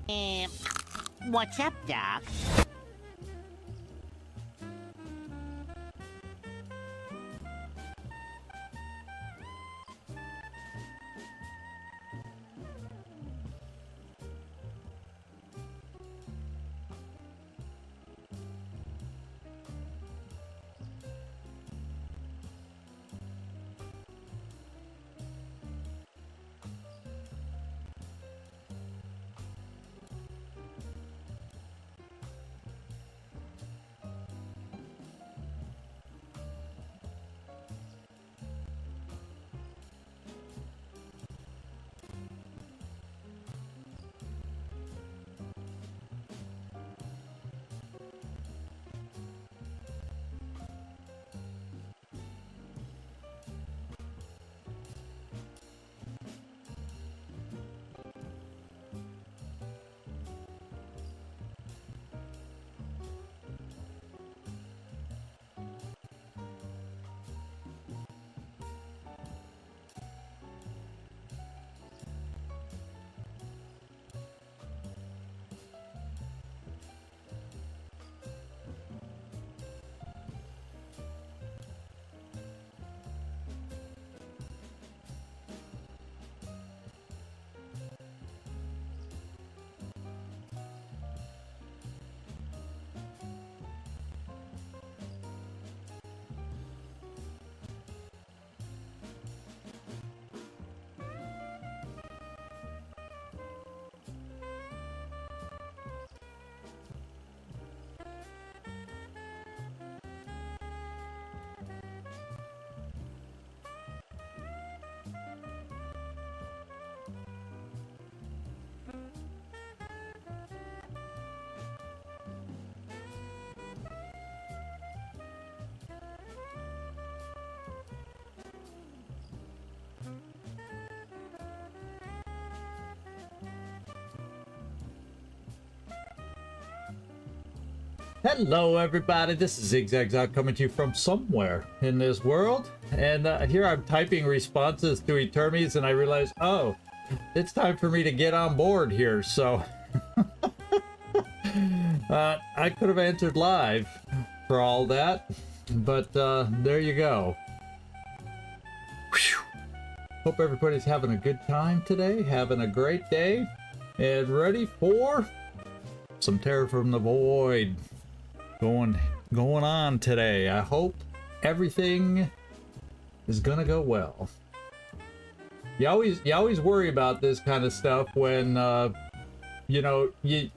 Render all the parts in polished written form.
What's up, Doc? Hello everybody, this is ZigZagZog coming to you from somewhere in this world, and here I'm typing responses to Etermes and I realize, oh, it's time for me to get on board here, so I could have answered live for all that, but there you go. Whew. Hope everybody's having a good time today, having a great day, and ready for some Terror from the Void going on today. I hope everything is gonna go well. You always worry about this kind of stuff when you know you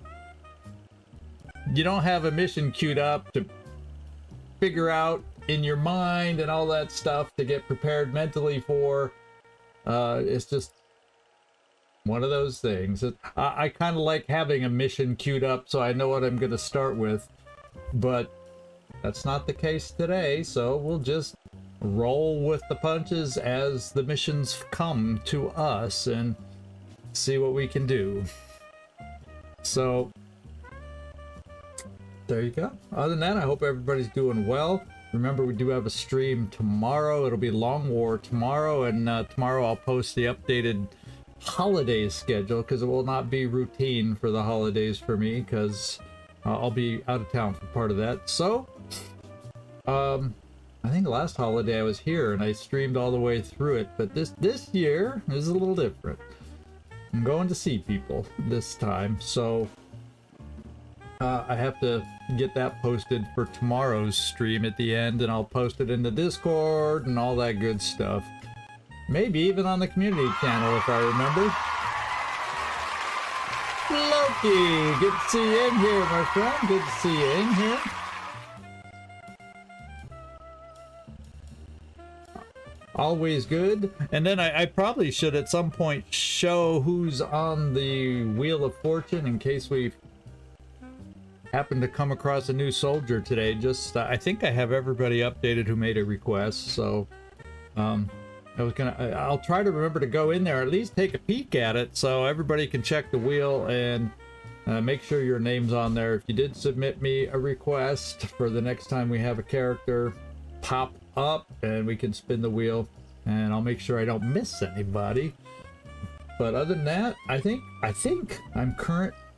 don't have a mission queued up to figure out in your mind and all that stuff to get prepared mentally for. It's just one of those things. I kind of like having a mission queued up so I know what I'm gonna start with. But that's not the case today, so we'll just roll with the punches as the missions come to us and see what we can do. So there you go. Other than that, I hope everybody's doing well. Remember, we do have a stream tomorrow. It'll be Long War tomorrow, and tomorrow I'll post the updated holidays schedule because it will not be routine for the holidays for me because I'll be out of town for part of that. So, I think last holiday I was here and I streamed all the way through it, but this year is a little different. I'm going to see people this time, so I have to get that posted for tomorrow's stream at the end, and I'll post it in the Discord and all that good stuff. Maybe even on the community channel if I remember. Loki, good to see you in here, my friend. Good to see you in here. Always good. And then I probably should at some point show who's on the Wheel of Fortune in case we happen to come across a new soldier today. Just I think I have everybody updated who made a request, so I'll try to remember to go in there, at least take a peek at it so everybody can check the wheel and make sure your name's on there. If you did submit me a request for the next time we have a character pop up, and we can spin the wheel, and I'll make sure I don't miss anybody. But other than that, I think I'm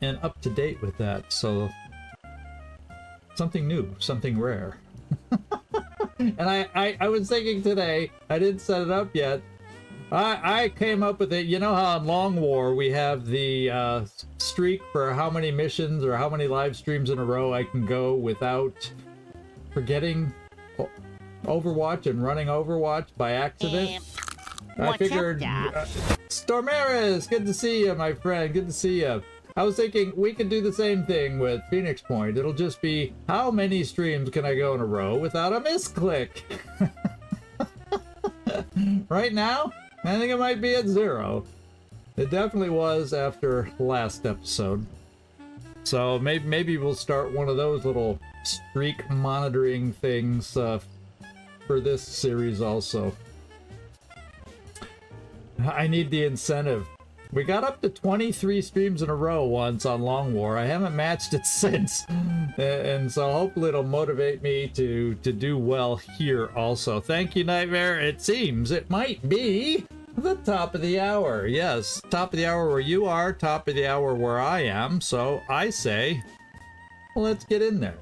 and up to date with that. So something new, something rare. And I was thinking today, I didn't set it up yet. I came up with it. You know how in Long War we have the streak for how many missions or how many live streams in a row I can go without forgetting Overwatch and running Overwatch by accident? I figured, Stormaris, good to see you, my friend. Good to see you. I was thinking we could do the same thing with Phoenix Point. It'll just be how many streams can I go in a row without a misclick? Right now, I think it might be at 0. It definitely was after last episode. So maybe we'll start one of those little streak monitoring things for this series also. I need the incentive. We got up to 23 streams in a row once on Long War. I haven't matched it since. And so hopefully it'll motivate me to do well here also. Thank you, Nightmare. It seems it might be the top of the hour. Yes, top of the hour where you are, top of the hour where I am. So I say, well, let's get in there.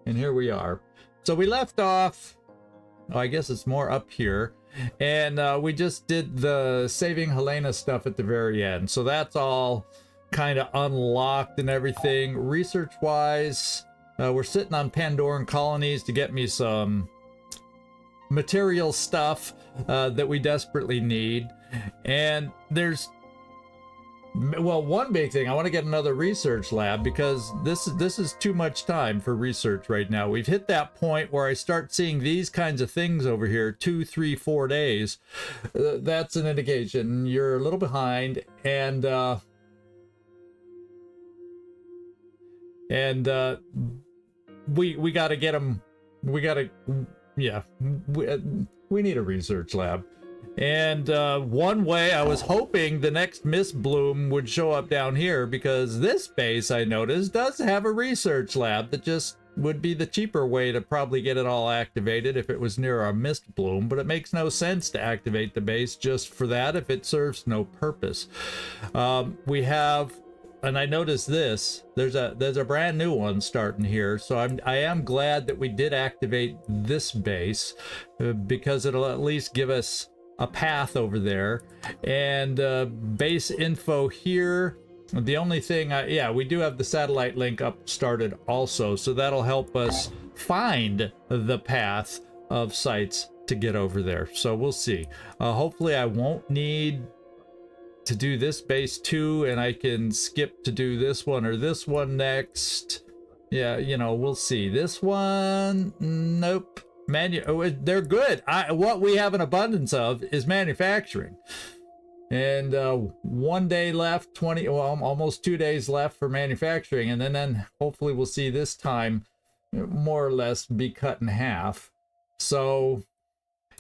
And here we are. So we left off, oh, I guess it's more up here. And we just did the saving Helena stuff at the very end. So that's all kind of unlocked and everything. Research-wise, we're sitting on Pandoran colonies to get me some material stuff that we desperately need. And there's, well, one big thing, I want to get another research lab because this is too much time for research right now. We've hit that point where I start seeing these kinds of things over here 2, 3, 4 days. That's an indication you're a little behind, and we got to get them. We got to, yeah. We need a research lab. And one way I was hoping the next Miss Bloom would show up down here, because this base I noticed does have a research lab that just would be the cheaper way to probably get it all activated if it was near our Mist Bloom, but it makes no sense to activate the base just for that if it serves no purpose. We have, and I noticed this, there's a brand new one starting here, so I am glad that we did activate this base because it'll at least give us a path over there. And base info here, the only thing yeah, we do have the satellite link up started also, so that'll help us find the path of sites to get over there. So we'll see. Hopefully I won't need to do this base too, and I can skip to do this one or this one next. Yeah, you know, we'll see. This one, nope. They're good. What we have an abundance of is manufacturing. And 1 day left, almost 2 days left for manufacturing, and then hopefully we'll see this time more or less be cut in half. So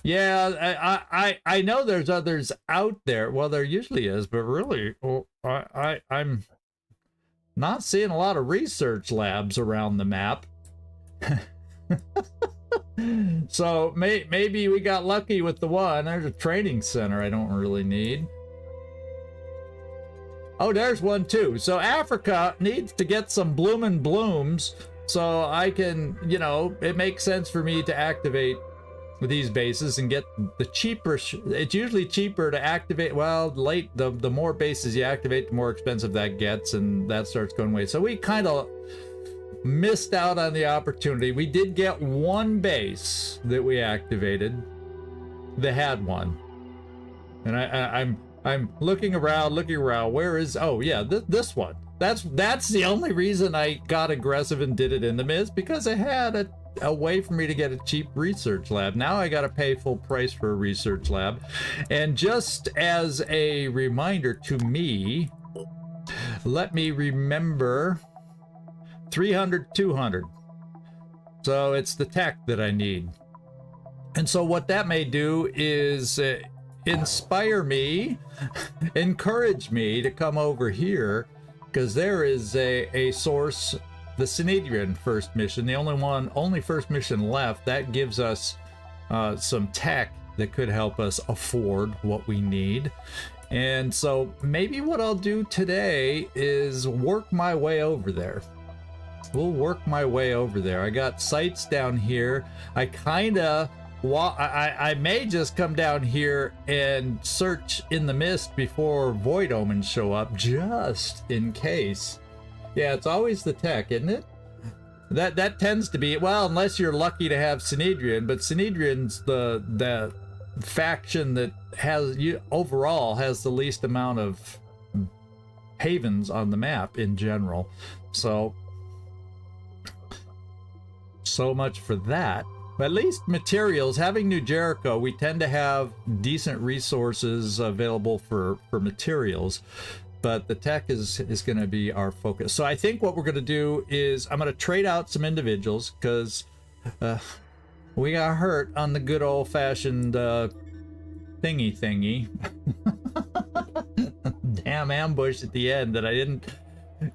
yeah, I know there's others out there. Well, there usually is, but really, I'm not seeing a lot of research labs around the map. So maybe we got lucky with the one. There's a training center I don't really need. Oh, there's one too. So Africa needs to get some bloomin' blooms so I can, you know, it makes sense for me to activate these bases and get the cheaper. It's usually cheaper to activate, well, the more bases you activate, the more expensive that gets, and that starts going away. So we kind of missed out on the opportunity. We did get one base that we activated that had one, and I'm looking around. Where is, oh yeah, this one. That's the only reason I got aggressive and did it in the Miz, because I had a way for me to get a cheap research lab. Now I got to pay full price for a research lab. And just as a reminder to me, let me remember 300, 200. So it's the tech that I need. And so what that may do is inspire me, encourage me to come over here, because there is a source, the Synedrian first mission, the only first mission left, that gives us some tech that could help us afford what we need. And so maybe what I'll do today is work my way over there. We'll work my way over there. I got sites down here. I may just come down here and search in the mist before void omens show up, just in case. Yeah, it's always the tech, isn't it? That tends to be, well, unless you're lucky to have Synedrian, but Synedrian's the faction that overall has the least amount of havens on the map in general. So much for that. But at least materials, having New Jericho, we tend to have decent resources available for materials, but the tech is going to be our focus. So I think what we're going to do is I'm going to trade out some individuals, because we got hurt on the good old-fashioned thingy. Damn ambush at the end that I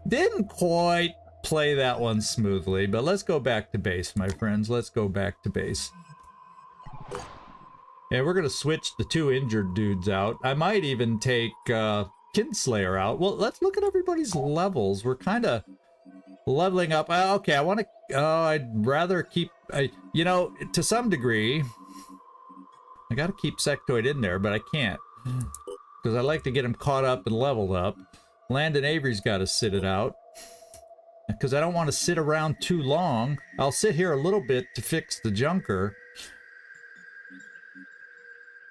didn't quite play that one smoothly. But let's go back to base, my friends. Let's go back to base. And we're going to switch the 2 injured dudes out. I might even take Kinslayer out. Well, let's look at everybody's levels. We're kind of leveling up. Okay, I want to... I'd rather keep... you know, to some degree, I got to keep Sectoid in there, but I can't, because I like to get him caught up and leveled up. Landon Avery's got to sit it out, because I don't want to sit around too long. I'll sit here a little bit to fix the junker.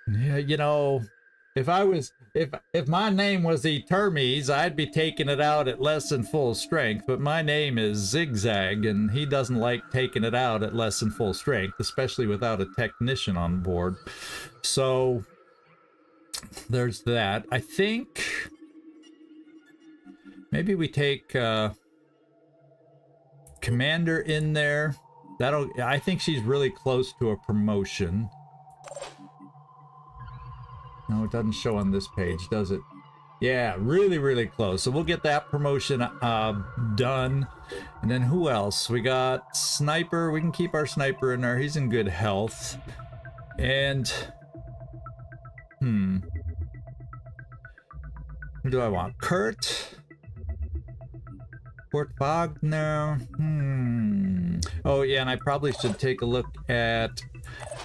Yeah, you know, if my name was Etermes, I'd be taking it out at less than full strength, but my name is Zigzag, and he doesn't like taking it out at less than full strength, especially without a technician on board. So there's that. I think maybe we take Commander in there. I think she's really close to a promotion. No, it doesn't show on this page, does it? Yeah, really, really close. So we'll get that promotion done. And then who else? We got Sniper. We can keep our Sniper in there. He's in good health. And... who do I want? Kurt Wagner. Oh, yeah, and I probably should take a look at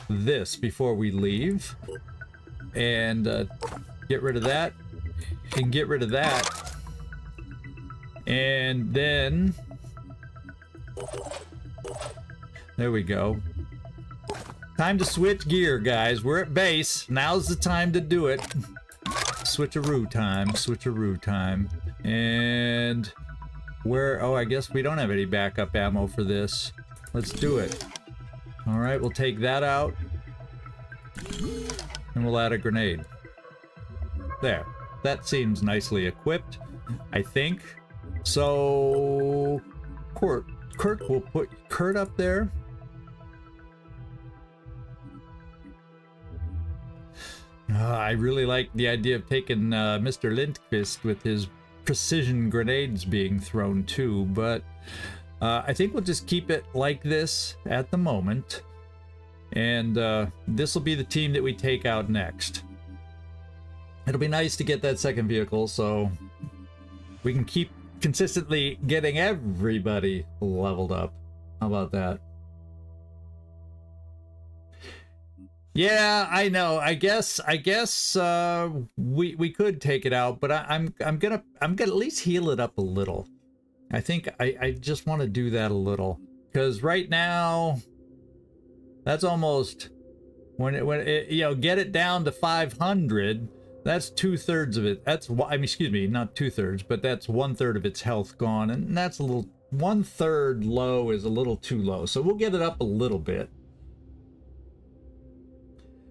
this before we leave. And get rid of that, and get rid of that, and then there we go. Time to switch gear, guys. We're at base. Now's the time to do it. Switcheroo time, switcheroo time. And where? Oh, I guess we don't have any backup ammo for this. Let's do it. All right, we'll take that out. And we'll add a grenade. There. That seems nicely equipped, I think. So... Kurt, we'll put Kurt up there. I really like the idea of taking Mr. Lindqvist with his precision grenades being thrown too, but I think we'll just keep it like this at the moment. And this will be the team that we take out next. It'll be nice to get that second vehicle so we can keep consistently getting everybody leveled up. How about that? Yeah, I know. I guess we could take it out, but I'm gonna at least heal it up a little. I think I just want to do that a little, because right now that's almost when it you know, get it down to 500. That's 2/3 of it. That's, I mean, excuse me, not 2/3, but that's 1/3 of its health gone, and that's a little, 1/3 low is a little too low. So we'll get it up a little bit.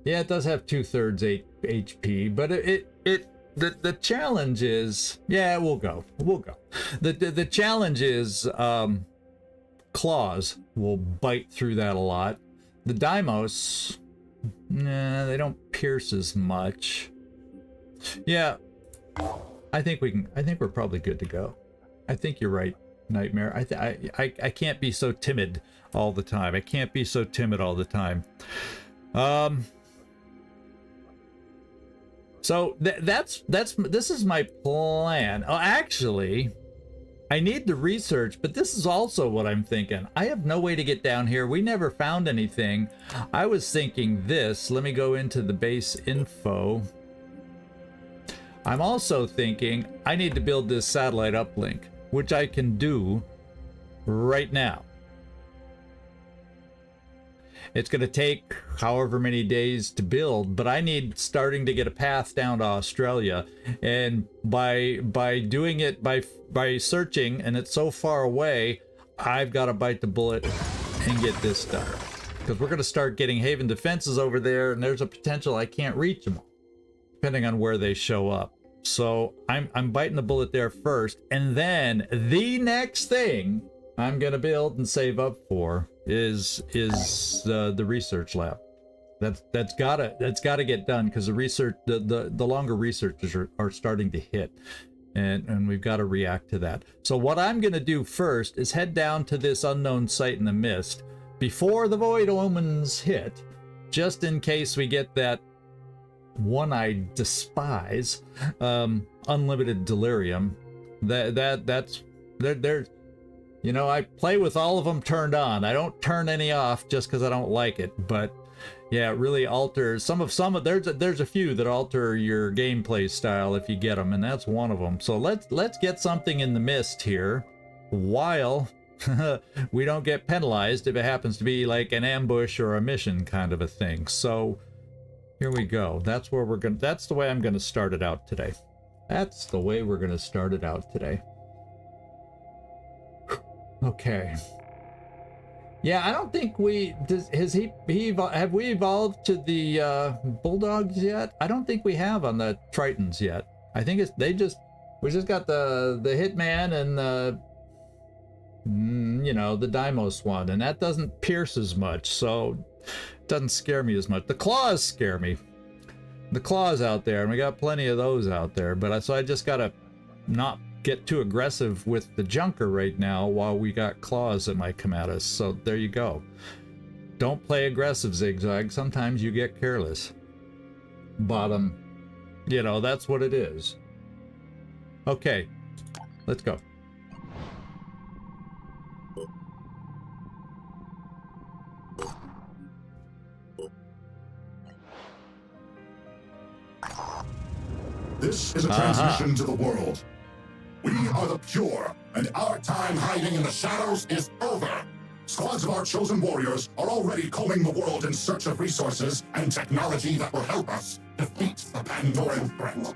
Yeah, it does have 2/3 HP, but the challenge is, yeah, we'll go. The challenge is claws will bite through that a lot. The Deimos, nah, they don't pierce as much. Yeah, I think we're probably good to go. I think you're right, Nightmare. I can't be so timid all the time. So this is my plan. Oh, actually, I need the research, but this is also what I'm thinking. I have no way to get down here. We never found anything. I was thinking this. Let me go into the base info. I'm also thinking I need to build this satellite uplink, which I can do right now. It's going to take however many days to build, but I need starting to get a path down to Australia. And by doing it, by searching, and it's so far away, I've got to bite the bullet and get this done. Because we're going to start getting Haven defenses over there, and there's a potential I can't reach them all, depending on where they show up. So I'm biting the bullet there first, and then the next thing I'm going to build and save up for is the research lab. That's gotta get done, because the research, the longer researches are starting to hit, and we've got to react to that. So what I'm gonna do first is head down to this unknown site in the mist before the void omens hit, just in case we get that one I despise, unlimited delirium. That's there. You know, I play with all of them turned on. I don't turn any off just because I don't like it. But yeah, it really alters some of there's a few that alter your gameplay style if you get them, and that's one of them. So let's get something in the mist here, while we don't get penalized if it happens to be like an ambush or a mission kind of a thing. So here we go. That's the way I'm gonna start it out today. That's the way we're gonna start it out today. Okay. Yeah, I don't think have we evolved to the bulldogs yet? I don't think we have on the Tritons yet. I think we just got the hitman and the the Deimos one, and that doesn't pierce as much, so it doesn't scare me as much. The claws scare me. The claws out there, and we got plenty of those out there, but so I just gotta not get too aggressive with the junker right now while we got claws that might come at us. So there you go. Don't play aggressive, ZigZag. Sometimes you get careless. Bottom, that's what it is. Okay, let's go. This is a transmission to the world. We are the pure, and our time hiding in the shadows is over. Squads of our chosen warriors are already combing the world in search of resources and technology that will help us defeat the Pandoran threat.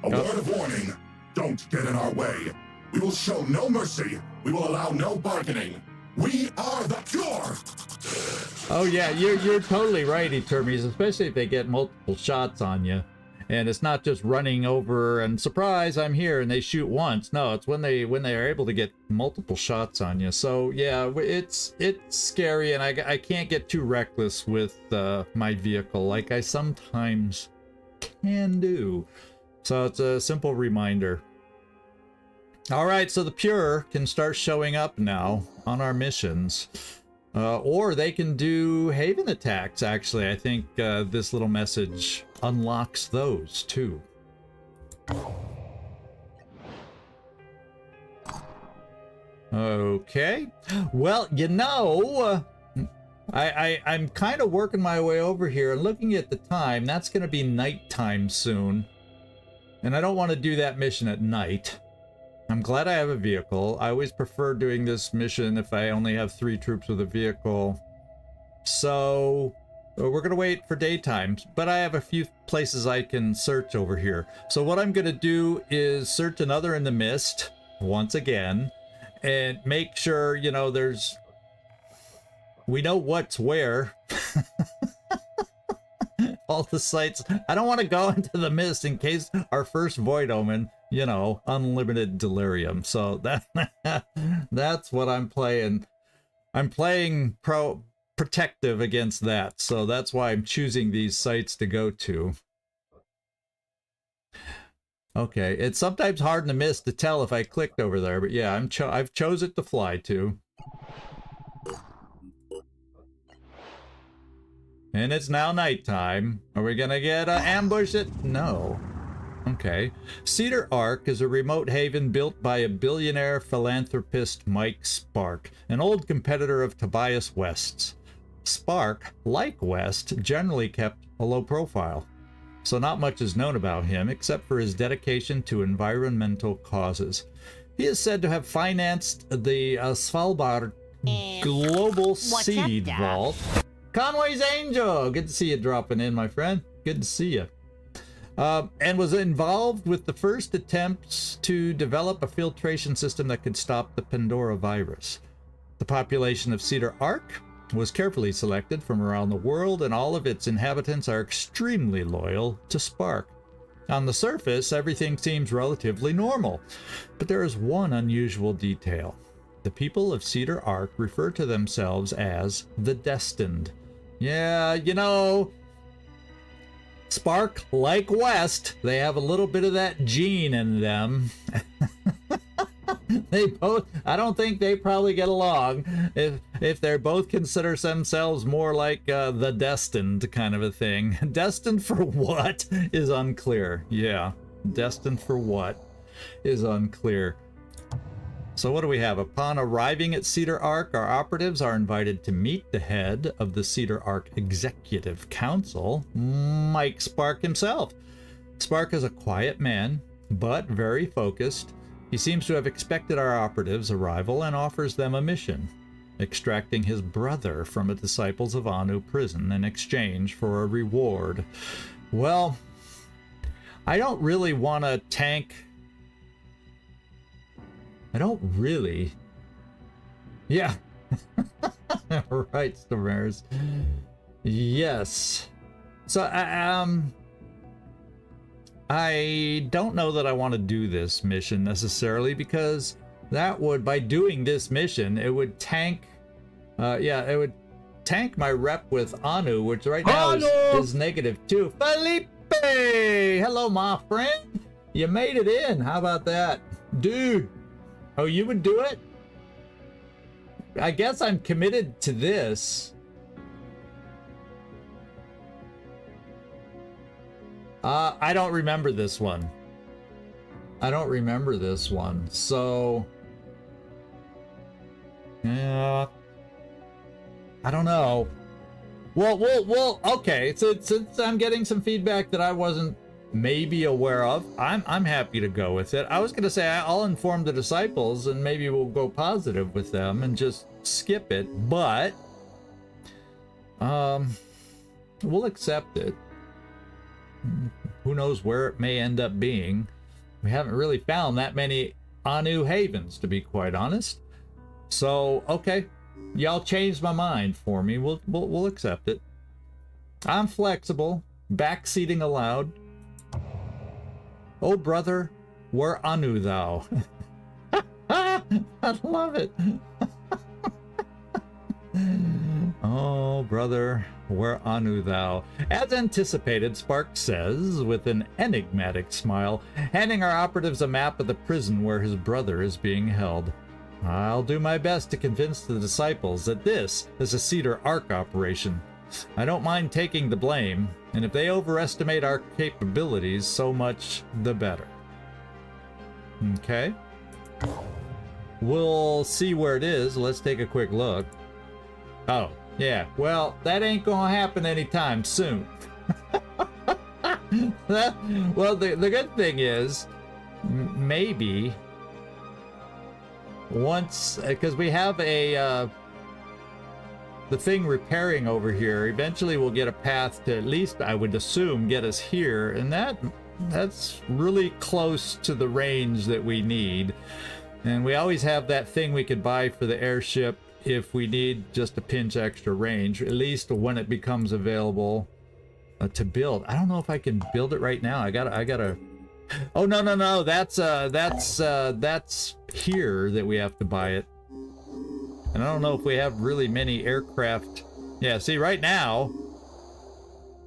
A word of warning, don't get in our way. We will show no mercy. We will allow no bargaining. We are the pure! Oh yeah, you're totally right, Etermes, especially if they get multiple shots on you. And it's not just running over and surprise, I'm here, and they shoot once. No, it's when they are able to get multiple shots on you. So yeah, it's scary, and I can't get too reckless with my vehicle like I sometimes can do. So it's a simple reminder. All right, so the pure can start showing up now on our missions. Or they can do Haven attacks, actually. I think this little message unlocks those, too. Okay. Well, I'm kind of working my way over here and looking at the time. That's going to be nighttime soon. And I don't want to do that mission at night. I'm glad I have a vehicle. I always prefer doing this mission if I only have 3 troops with a vehicle. So we're going to wait for daytime, but I have a few places I can search over here. So what I'm going to do is search another in the mist once again and make sure, we know what's where. All the sites. I don't want to go into the mist in case our first void omen, unlimited delirium. So that's what I'm playing. I'm playing protective against that. So that's why I'm choosing these sites to go to. Okay, it's sometimes hard in the mist to tell if I clicked over there, but yeah, I've chose it to fly to. and it's now nighttime. Are we gonna get ambush it? No. Okay. Cedar Ark is a remote haven built by a billionaire philanthropist Mike Spark, an old competitor of Tobias West's. Spark, like West, generally kept a low profile, so not much is known about him except for his dedication to environmental causes. He is said to have financed the Svalbard Global Seed Vault. Conway's Angel! Good to see you dropping in, my friend. Good to see you. And was involved with the first attempts to develop a filtration system that could stop the Pandora virus. The population of Cedar Ark was carefully selected from around the world, and all of its inhabitants are extremely loyal to Spark. On the surface, everything seems relatively normal, but there is one unusual detail. The people of Cedar Ark refer to themselves as the Destined. Yeah, you know, Spark, like West, they have a little bit of that gene in them. They both, I don't think they probably get along if they're both consider themselves more like the Destined kind of a thing. Destined for what is unclear. Yeah, destined for what is unclear. So what do we have? Upon arriving at Cedar Ark, our operatives are invited to meet the head of the Cedar Ark Executive Council, Mike Spark himself. Spark is a quiet man, but very focused. He seems to have expected our operatives' arrival and offers them a mission, extracting his brother from a Disciples of Anu prison in exchange for a reward. Well, I don't really want to tank... I don't really... Yeah. Right, Stamares. Yes. So, I don't know that I want to do this mission necessarily, because that would, by doing this mission, it would tank, it would tank my rep with Anu, which right now is -2. Felipe! Hello, my friend! You made it in. How about that? Dude! Oh, you would do it? I guess I'm committed to this. I don't remember this one. I don't remember this one. So, yeah, I don't know. Well, okay. So since I'm getting some feedback that I wasn't maybe aware of, I'm happy to go with it. I was gonna say I'll inform the disciples and maybe we'll go positive with them and just skip it, but we'll accept it. Who knows where it may end up being. We haven't really found that many Anu havens, to be quite honest. So, okay, y'all changed my mind for me. We'll accept it. I'm flexible. Backseating allowed. Oh, brother, where Anu thou? I love it. Oh, brother, where Anu thou? As anticipated, Spark says, with an enigmatic smile, handing our operatives a map of the prison where his brother is being held. I'll do my best to convince the disciples that this is a Cedar Ark operation. I don't mind taking the blame, and if they overestimate our capabilities, so much the better. Okay. We'll see where it is. Let's take a quick look. Oh, yeah. Well, that ain't gonna happen anytime soon. Well, the good thing is, maybe once, because we have a the thing repairing over here, eventually we'll get a path to, at least I would assume, get us here, and that's really close to the range that we need. And we always have that thing we could buy for the airship if we need just a pinch extra range, at least when it becomes available to build. I don't know if I can build it right now. I gotta. Oh, no. That's here that we have to buy it. And I don't know if we have really many aircraft. Yeah, see, right now.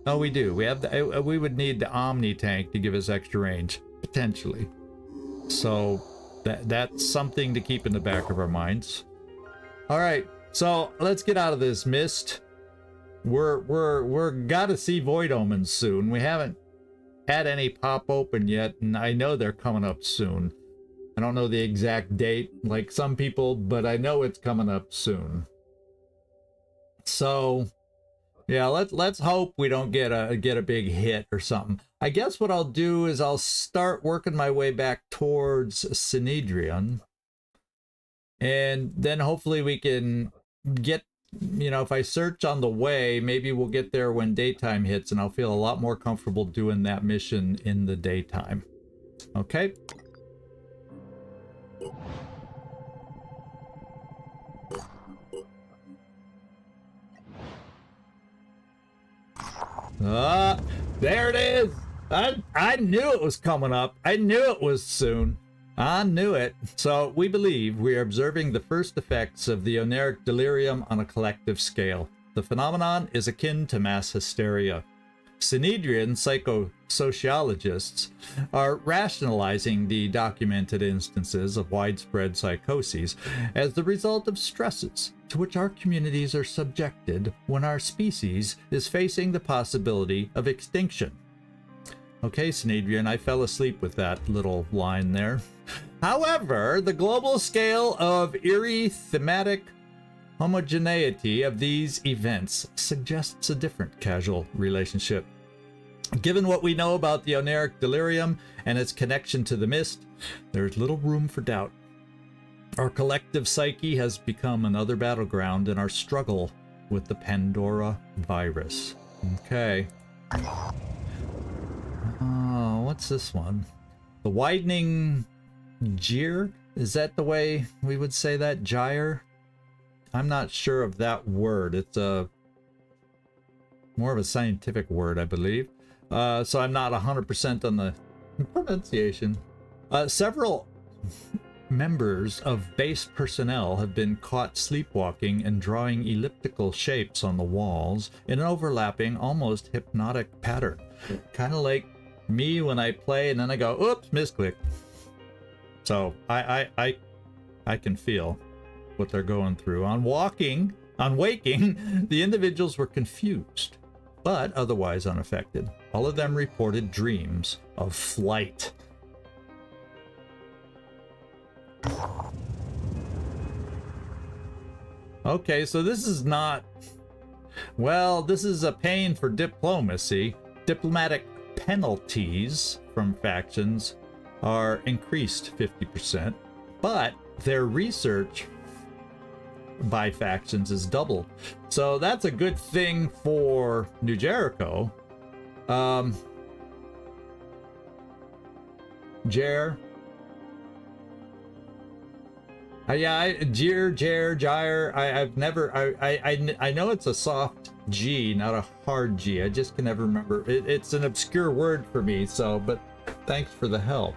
Oh, we do. We have we would need the Omni tank to give us extra range, potentially. So that's something to keep in the back of our minds. All right, so let's get out of this mist. we're gotta see Void Omens soon. We haven't had any pop open yet, and I know they're coming up soon. I don't know the exact date like some people, but I know it's coming up soon. So yeah, let's hope we don't get a big hit or something. I guess what I'll do is I'll start working my way back towards Synedrion, and then hopefully we can get, you know, if I search on the way, maybe we'll get there when daytime hits, and I'll feel a lot more comfortable doing that mission in the daytime. Okay. There it is. I knew it was coming up. I knew it was soon. I knew it. So we believe we are observing the first effects of the oneric delirium on a collective scale. The phenomenon is akin to mass hysteria. Synedrian psychosociologists are rationalizing the documented instances of widespread psychoses as the result of stresses to which our communities are subjected when our species is facing the possibility of extinction. Okay, Synedrian, I fell asleep with that little line there. However, the global scale of eerie thematic homogeneity of these events suggests a different causal relationship. Given what we know about the oneric delirium and its connection to the mist, there is little room for doubt. Our collective psyche has become another battleground in our struggle with the Pandora virus. Okay. Oh, what's this one? The widening gyre? Is that the way we would say that? Gyre? I'm not sure of that word. It's more of a scientific word, I believe. So I'm not 100% on the pronunciation. Several members of base personnel have been caught sleepwalking and drawing elliptical shapes on the walls in an overlapping, almost hypnotic pattern. Kind of like me when I play and then I go, oops, misclick. So I can feel what they're going through. On waking, the individuals were confused, but otherwise unaffected. All of them reported dreams of flight. Okay, so this is not... Well, this is a pain for diplomacy. Diplomatic penalties from factions are increased 50%, but their research by factions is doubled. So that's a good thing for New Jericho. Jer. Gyre. I've never. I know it's a soft G, not a hard G. I just can never remember. It's an obscure word for me. So, but thanks for the help.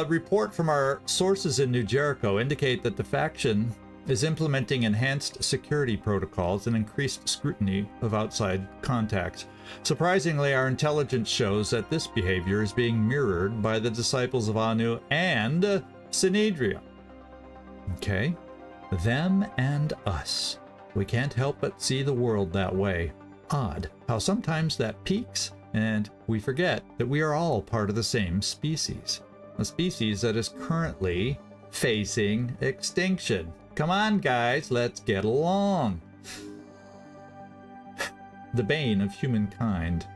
Report from our sources in New Jericho indicate that the faction is implementing enhanced security protocols and increased scrutiny of outside contacts. Surprisingly, our intelligence shows that this behavior is being mirrored by the disciples of Anu and Synedria. Okay, them and us. We can't help but see the world that way. Odd how sometimes that peaks and we forget that we are all part of the same species. A species that is currently facing extinction. Come on, guys, let's get along. The bane of humankind.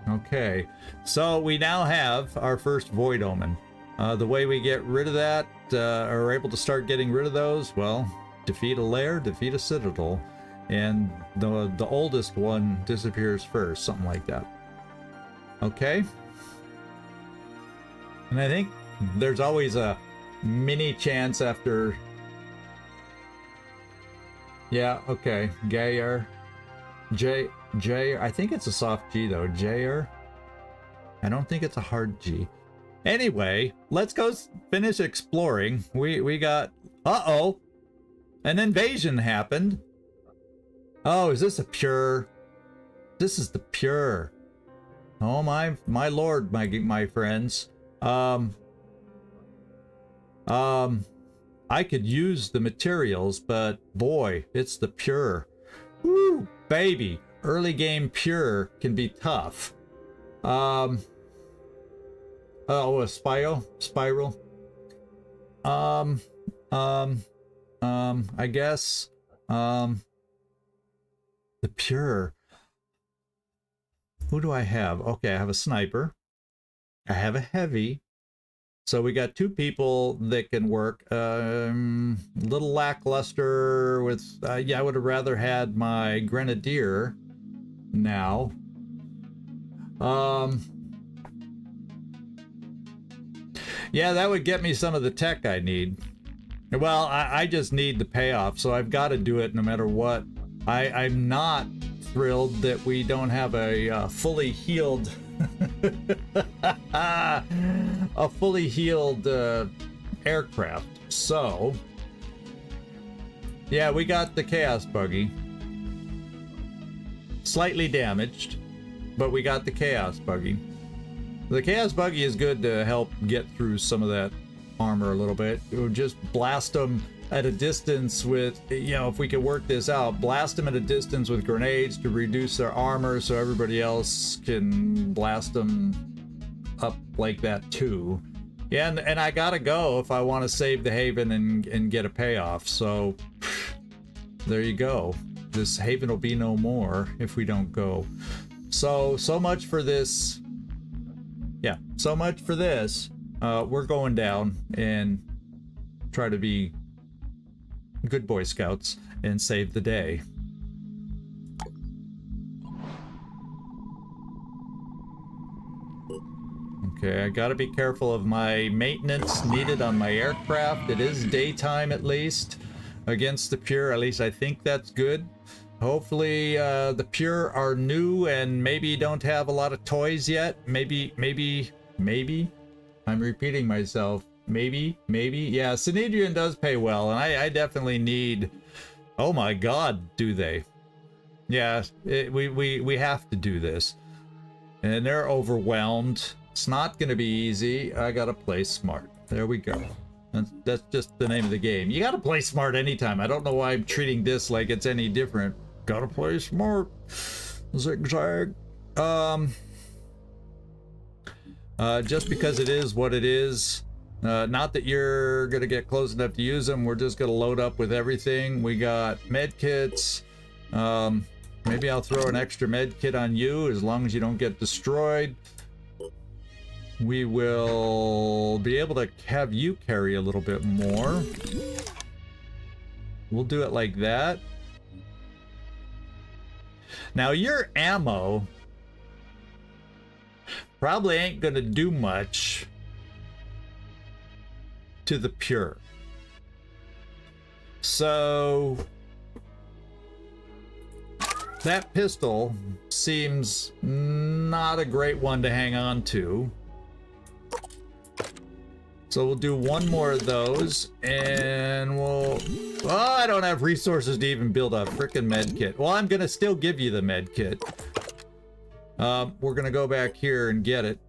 Okay, so we now have our first Void Omen. The way we get rid of that, or are able to start getting rid of those, well, defeat a lair, defeat a citadel, and the oldest one disappears first, something like that. Okay? And I think there's always a mini chance after... Yeah, okay. Gayer. J. I think it's a soft G though. Jayer. I don't think it's a hard G. Anyway, let's go finish exploring. We got... Uh-oh! An invasion happened. Oh, is this a pure? This is the pure. Oh my lord, my friends. I could use the materials, but boy, it's the pure. Woo, baby. Early game pure can be tough. Oh, a spiral. I guess, the pure. Who do I have? Okay, I have a sniper. I have a heavy. So we got two people that can work. Little lackluster with, yeah, I would have rather had my grenadier now. Yeah, that would get me some of the tech I need. Well, I just need the payoff, so I've got to do it no matter what. I'm not thrilled that we don't have a fully healed a fully healed aircraft. So yeah, we got the chaos buggy, slightly damaged, but we got the chaos buggy. The chaos buggy is good to help get through some of that armor a little bit. It would just blast them at a distance with, you know, if we could work this out, blast them at a distance with grenades to reduce their armor so everybody else can blast them up like that too. Yeah, and I gotta go if I want to save the haven and get a payoff. So there you go. This haven will be no more if we don't go. So much for this. Yeah, so much for this. We're going down and try to be good Boy Scouts and save the day. Okay, I gotta be careful of my maintenance needed on my aircraft. It is daytime at least against the pure. At least I think that's good. Hopefully the pure are new and maybe don't have a lot of toys yet. Maybe. I'm repeating myself. Maybe. Yeah, Synedrian does pay well, and I definitely need... Oh my god, do they? Yeah, we have to do this. And they're overwhelmed. It's not gonna be easy. I gotta play smart. There we go. That's just the name of the game. You gotta play smart anytime. I don't know why I'm treating this like it's any different. Gotta play smart. Zigzag. Just because it is what it is. Not that you're gonna get close enough to use them. We're just gonna load up with everything. We got med kits. Maybe I'll throw an extra med kit on you as long as you don't get destroyed. We will be able to have you carry a little bit more. We'll do it like that. Now your ammo probably ain't gonna do much to the pure. So that pistol seems not a great one to hang on to. So we'll do one more of those and we'll... Oh, I don't have resources to even build a frickin' med kit. Well, I'm gonna still give you the med kit. We're gonna go back here and get it.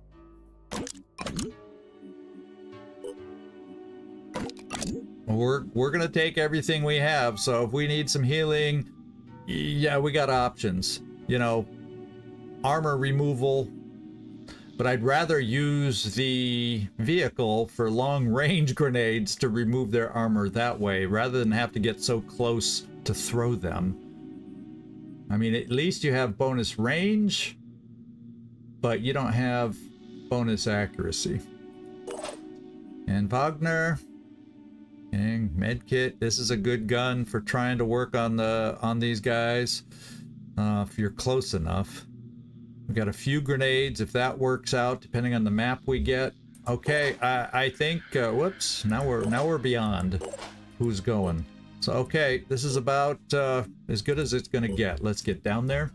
We're gonna take everything we have, so if we need some healing, yeah, we got options. You know, armor removal, but I'd rather use the vehicle for long-range grenades to remove their armor that way, rather than have to get so close to throw them. I mean, at least you have bonus range, but you don't have bonus accuracy. And Wagner and medkit. This is a good gun for trying to work on these guys. If you're close enough. We got a few grenades if that works out, depending on the map we get. Okay, I think whoops, now we're beyond who's going. So okay, this is about as good as it's gonna get. Let's get down there.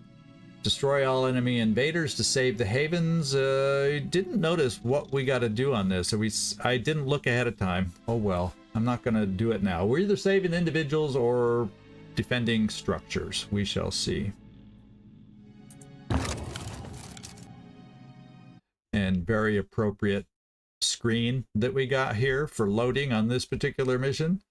Destroy all enemy invaders to save the havens. I didn't notice what we got to do on this, so I didn't look ahead of time. Oh well, I'm not gonna do it now. We're either saving individuals or defending structures. We shall see. And very appropriate screen that we got here for loading on this particular mission.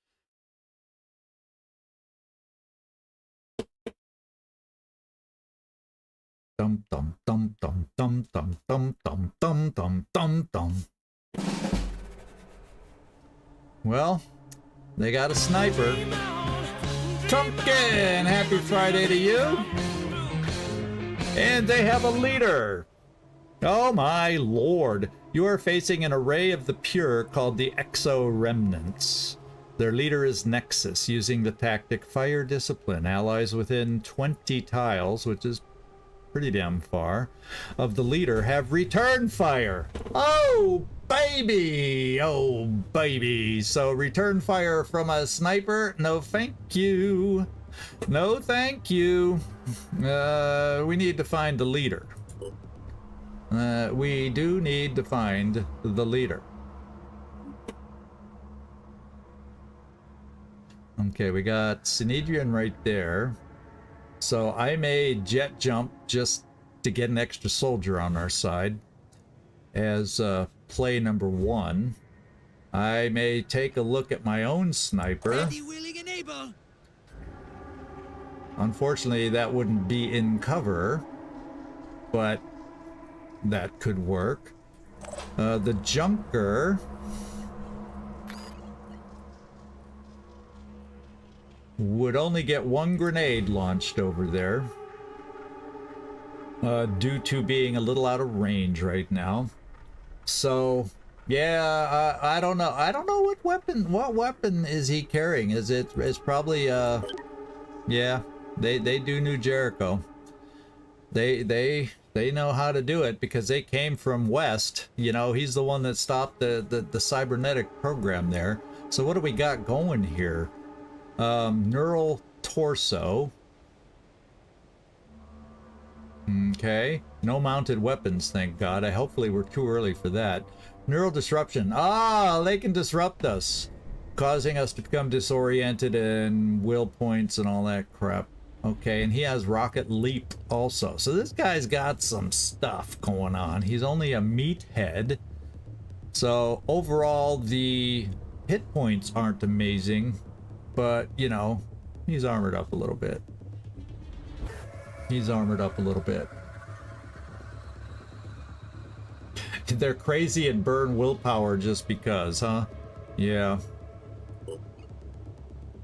Dum dum dum dum dum dum dum dum dum dum dum dum. Well, they got a sniper. Trumpkin, happy Friday to you. And they have a leader. Oh my lord. You are facing an array of the pure called the Exo Remnants. Their leader is Nexus, using the tactic Fire Discipline. Allies within 20 tiles, which is pretty damn far, of the leader have return fire. Oh, baby! Oh, baby! So return fire from a sniper? No, thank you. No, thank you. We need to find the leader. We do need to find the leader. Okay, we got Synedrian right there. So I may jet jump just to get an extra soldier on our side as play number 1. I may take a look at my own sniper. Ready, willing, and able. Unfortunately, that wouldn't be in cover, but that could work. The Junker would only get 1 grenade launched over there, due to being a little out of range right now. So yeah, I don't know. I don't know what weapon is he carrying. It's probably yeah, they do New Jericho. They know how to do it because they came from West. You know, he's the one that stopped the cybernetic program there. So what do we got going here? Neural torso. Okay, no mounted weapons, thank God. Hopefully we're too early for that. Neural disruption. Ah, they can disrupt us, causing us to become disoriented and will points and all that crap. Okay, and he has rocket leap also. So this guy's got some stuff going on. He's only a meathead. So overall, the hit points aren't amazing, but you know, he's armored up a little bit. He's armored up a little bit. They're crazy and burn willpower just because, huh? Yeah.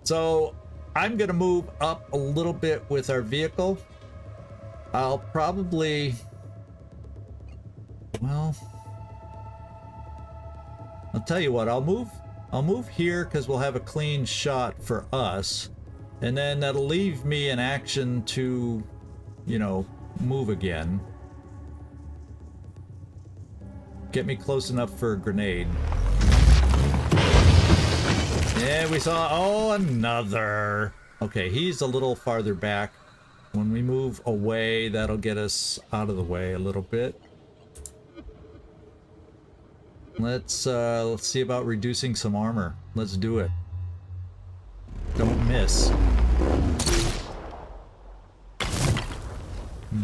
So I'm gonna move up a little bit with our vehicle. I'll probably, well, I'll tell you what, I'll move here because we'll have a clean shot for us, and then that'll leave me an action to, you know, move again. Get me close enough for a grenade. Yeah, we saw, oh, another. Okay, he's a little farther back. When we move away, that'll get us out of the way a little bit. Let's see about reducing some armor. Let's do it. Don't miss.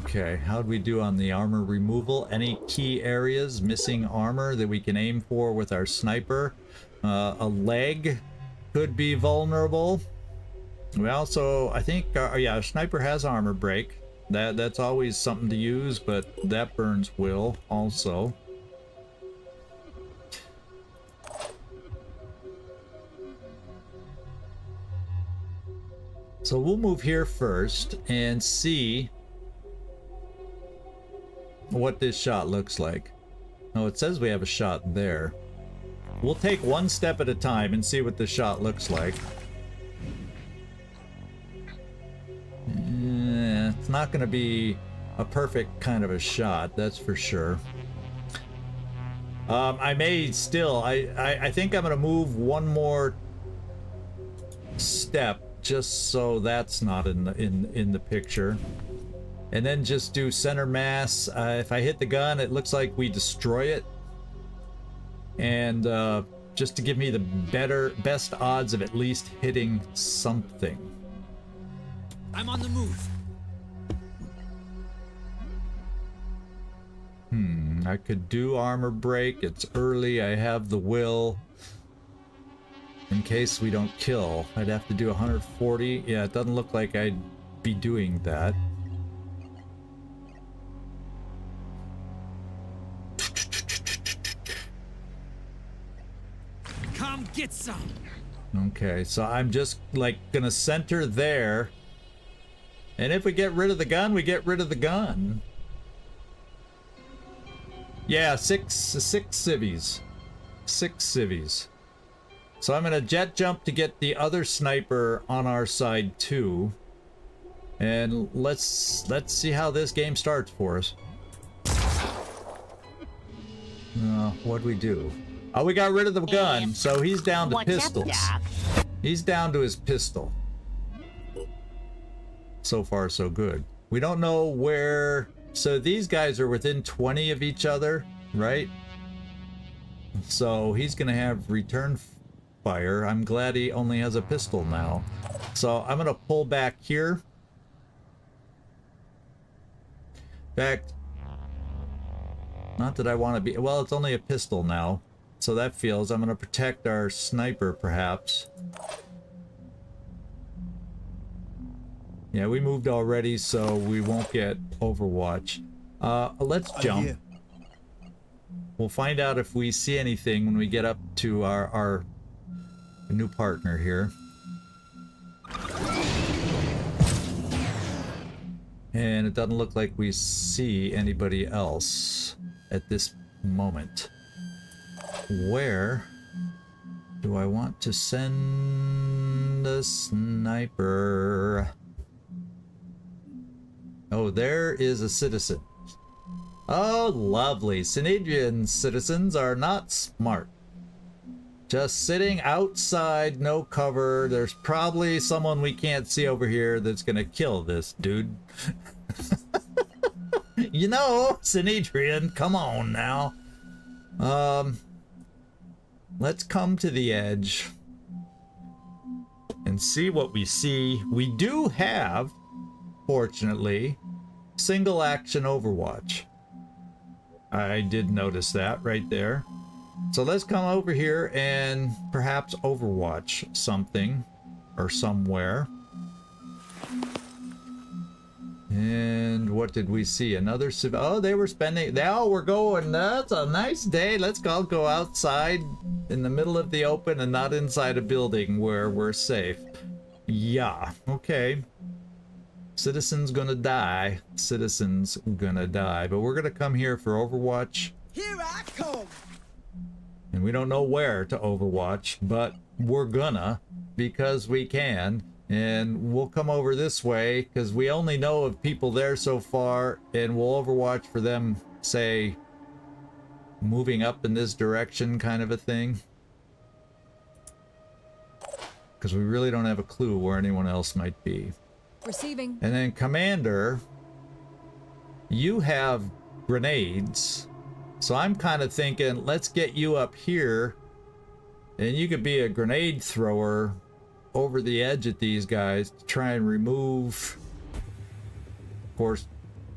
Okay, how'd we do on the armor removal? Any key areas missing armor that we can aim for with our sniper? A leg could be vulnerable. Well, so I think, yeah, our sniper has armor break. That's always something to use, but that burns will also. So we'll move here first and see what this shot looks like. Oh, it says we have a shot there. We'll take one step at a time and see what the shot looks like. It's not going to be a perfect kind of a shot, that's for sure. I may still, I think I'm going to move one more step just so that's not in the picture. And then just do center mass. If I hit the gun, it looks like we destroy it. And just to give me the best odds of at least hitting something. I'm on the move. I could do armor break. It's early. I have the will. In case we don't kill, I'd have to do 140. Yeah, it doesn't look like I'd be doing that. get some. Okay, so I'm just like gonna center there. And if we get rid of the gun, we get rid of the gun. Yeah, six civvies. 6 civvies. So I'm gonna jet jump to get the other sniper on our side too. And let's see how this game starts for us. What'd we do? Oh, we got rid of the gun, so he's down to pistols. He's down to his pistol. So far, so good. We don't know where... So these guys are within 20 of each other, right? So he's gonna have return fire. I'm glad he only has a pistol now. So I'm gonna pull back here. In fact, not that I want to be... Well, it's only a pistol now. So that feels... I'm going to protect our sniper, perhaps. Yeah, we moved already, so we won't get Overwatch. Let's jump. We'll find out if we see anything when we get up to our new partner here. And it doesn't look like we see anybody else at this moment. Where do I want to send the sniper? Oh, there is a citizen. Oh, lovely. Synedrian citizens are not smart. Just sitting outside, no cover. There's probably someone we can't see over here that's gonna kill this dude. You know, Synedrian, come on now. Let's come to the edge and see what we see. We do have, fortunately, single action Overwatch. I did notice that right there. So let's come over here and perhaps Overwatch something or somewhere. And what did we see? Another oh, they were spending, they all were going, that's a nice day. Let's all go outside in the middle of the open and not inside a building where we're safe. Yeah, okay. Citizens gonna die. Citizens gonna die. But we're gonna come here for Overwatch. Here I come. And we don't know where to Overwatch, but we're gonna, because we can. And we'll come over this way, because we only know of people there so far, and we'll Overwatch for them, say, moving up in this direction kind of a thing. Because we really don't have a clue where anyone else might be. Receiving. And then Commander, you have grenades. So I'm kind of thinking, let's get you up here, and you could be a grenade thrower over the edge at these guys to try and remove, of course,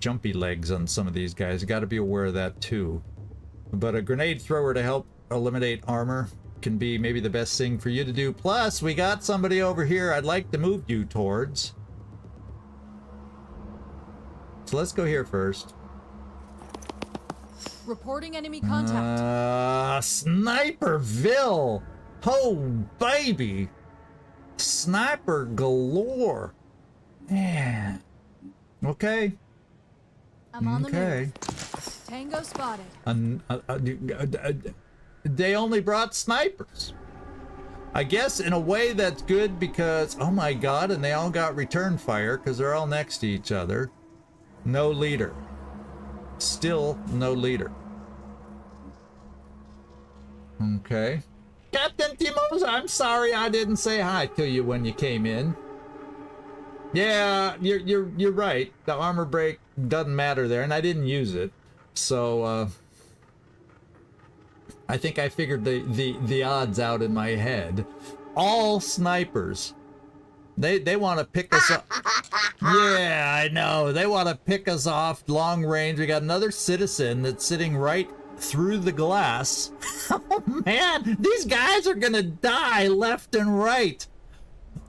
jumpy legs on some of these guys. You got to be aware of that too. But a grenade thrower to help eliminate armor can be maybe the best thing for you to do. Plus, we got somebody over here I'd like to move you towards. So let's go here first. Reporting enemy contact. Sniperville! Oh, baby! Sniper galore. Man. Okay. I'm on the move. Tango spotted. They only brought snipers. I guess in a way that's good because, oh my god, and they all got return fire because they're all next to each other. No leader. Still no leader. Okay. Captain Timos, I'm sorry I didn't say hi to you when you came in. Yeah, you're right. The armor break doesn't matter there, and I didn't use it. So I think I figured the odds out in my head. All snipers. They want to pick us up. Yeah, I know. They want to pick us off long range. We got another citizen that's sitting right through the glass. Oh man, these guys are gonna die left and right.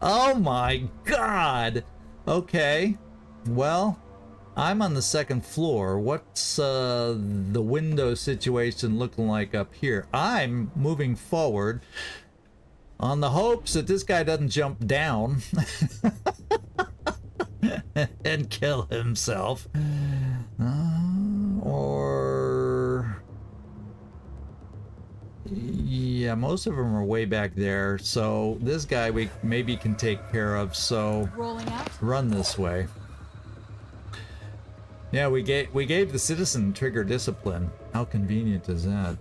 Oh my god. Okay, well, I'm on the second floor. What's the window situation looking like up here? I'm moving forward. On the hopes that this guy doesn't jump down and kill himself. Or... Yeah, most of them are way back there, so this guy we maybe can take care of, so Rolling out. run this way. Yeah, we gave the citizen trigger discipline. How convenient is that?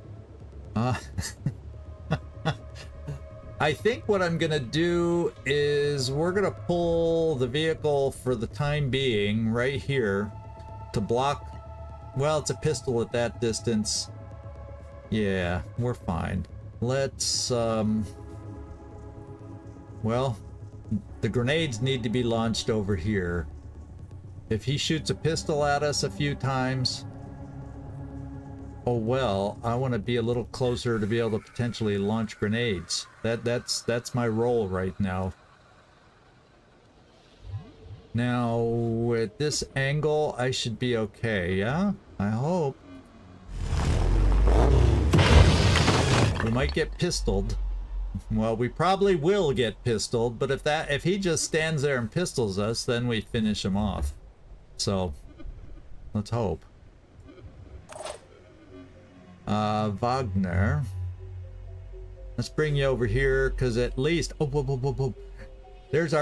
I think what I'm gonna do is we're gonna pull the vehicle for the time being right here to block. Well, it's a pistol at that distance. Yeah, we're fine. Let's well, the grenades need to be launched over here. If he shoots a pistol at us a few times, oh well, I want to be a little closer to be able to potentially launch grenades. That's my role right now. Now, at this angle, I should be okay, yeah? I hope. We might get pistoled. Well, we probably will get pistoled, but if he just stands there and pistols us, then we finish him off. So, let's hope. Wagner. Let's bring you over here, because at least... Oh, whoa, whoa, whoa, whoa. There's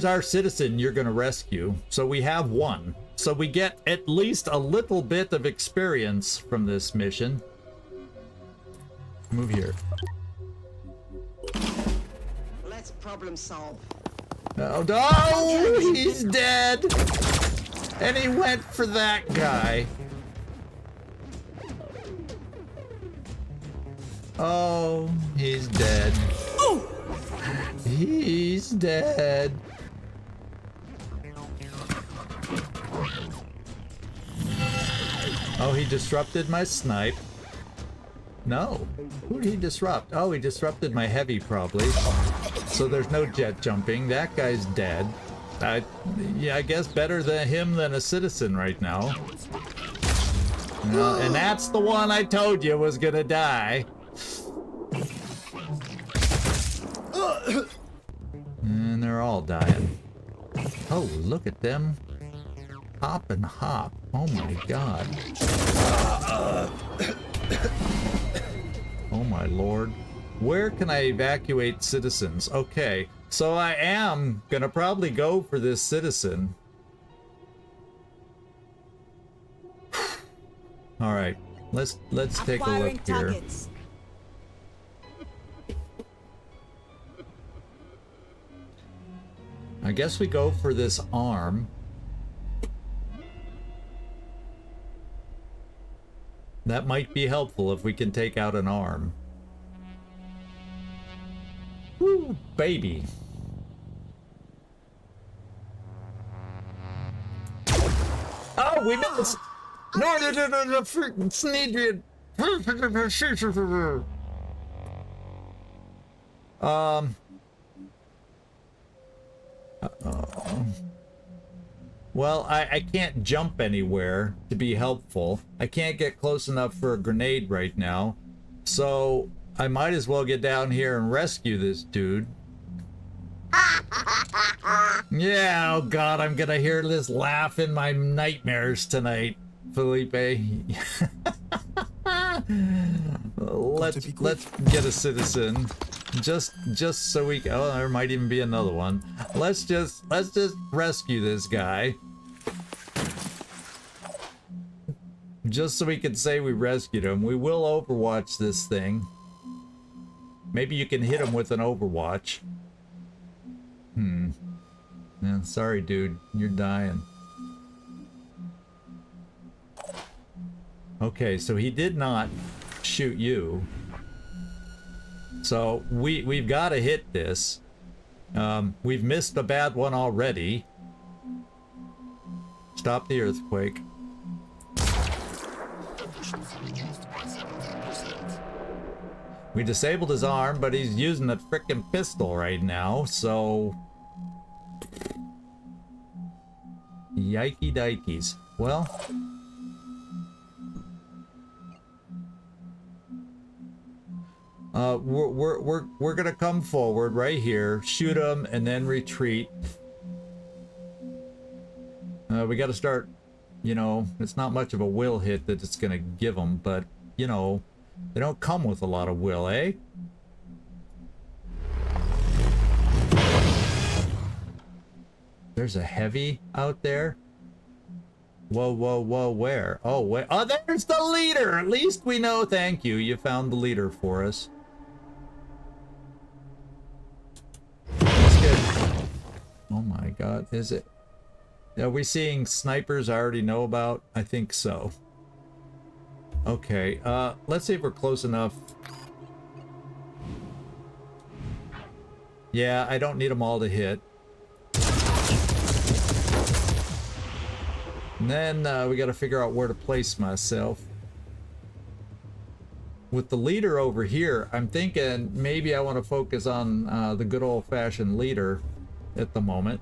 our citizen you're going to rescue. So we have one. So we get at least a little bit of experience from this mission. Move here. Let's problem solve. Oh, no! He's dead! And he went for that guy. Oh, he's dead. Oh! He's dead. Oh, he disrupted my snipe. No. Who did he disrupt? Oh, he disrupted my heavy, probably. So there's no jet jumping. That guy's dead. Yeah, I guess better than him than a citizen right now. And that's the one I told you was gonna die. And they're all dying. Oh, look at them. Hop and hop. Oh my god. Oh my lord. Where can I evacuate citizens? Okay, so I am gonna probably go for this citizen. All right, let's take a look here. Targets. I guess we go for this arm. That might be helpful if we can take out an arm. Woo, baby. Oh, we missed! No, freaking Snedrian! Well, I can't jump anywhere to be helpful. I can't get close enough for a grenade right now. So I might as well get down here and rescue this dude. Yeah, oh god, I'm gonna hear this laugh in my nightmares tonight, Felipe. Let's get a citizen. Just so we can, oh, there might even be another one. Let's just rescue this guy. Just so we can say we rescued him. We will overwatch this thing. Maybe you can hit him with an overwatch. Yeah, sorry dude, you're dying. Okay, so he did not shoot you. So we've got to hit this. We've missed a bad one already. Stop the earthquake. We disabled his arm, but he's using a frickin' pistol right now, so... Yikey dikeys. Well... We're gonna come forward right here, shoot them, and then retreat. We got to start. You know, it's not much of a will hit that it's gonna give them, but you know, they don't come with a lot of will, eh? There's a heavy out there. Whoa, whoa, whoa, where? Oh, wait. Oh, there's the leader! At least we know. Thank you. You found the leader for us. Let's get... Oh my god, is it? Are we seeing snipers I already know about? I think so. Okay, let's see if we're close enough. Yeah, I don't need them all to hit. And then we got to figure out where to place myself. With the leader over here, I'm thinking maybe I want to focus on the good old-fashioned leader at the moment.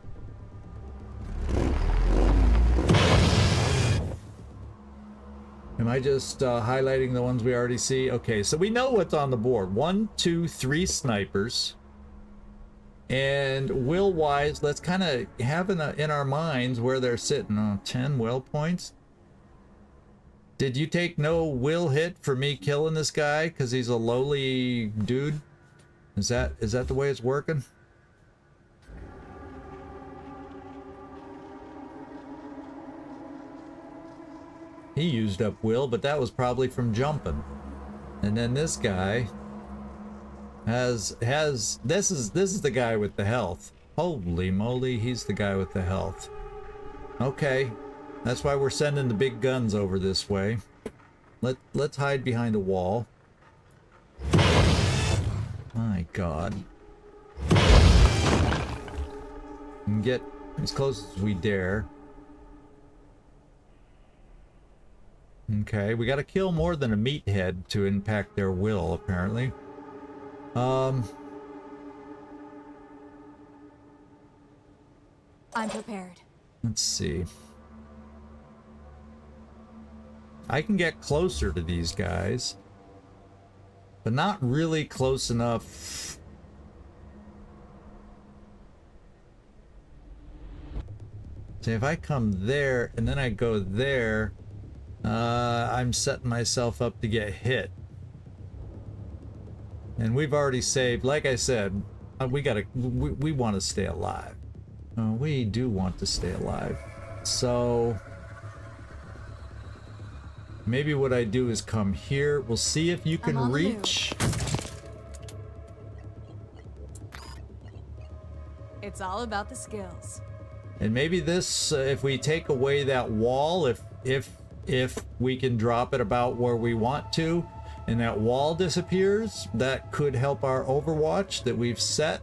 Am I just highlighting the ones we already see? Okay, so we know what's on the board. 1, 2, 3 snipers. And will-wise, let's kind of have in our minds where they're sitting. Oh, 10 will points. Did you take no will hit for me killing this guy because he's a lowly dude? Is that the way it's working? He used up will, but that was probably from jumping. And then this guy has this is the guy with the health. Holy moly, he's the guy with the health. Okay, that's why we're sending the big guns over this way. Let's hide behind a wall. My god. And get as close as we dare. Okay, we gotta kill more than a meathead to impact their will, apparently. I'm prepared. Let's see. I can get closer to these guys, but not really close enough. See, if I come there and then I go there, I'm setting myself up to get hit. And we've already saved, like I said, we want to stay alive. We do want to stay alive. So maybe what I do is come here. We'll see if you can reach. It's all about the skills. And maybe this, if we take away that wall, if we can drop it about where we want to, and that wall disappears, that could help our Overwatch that we've set.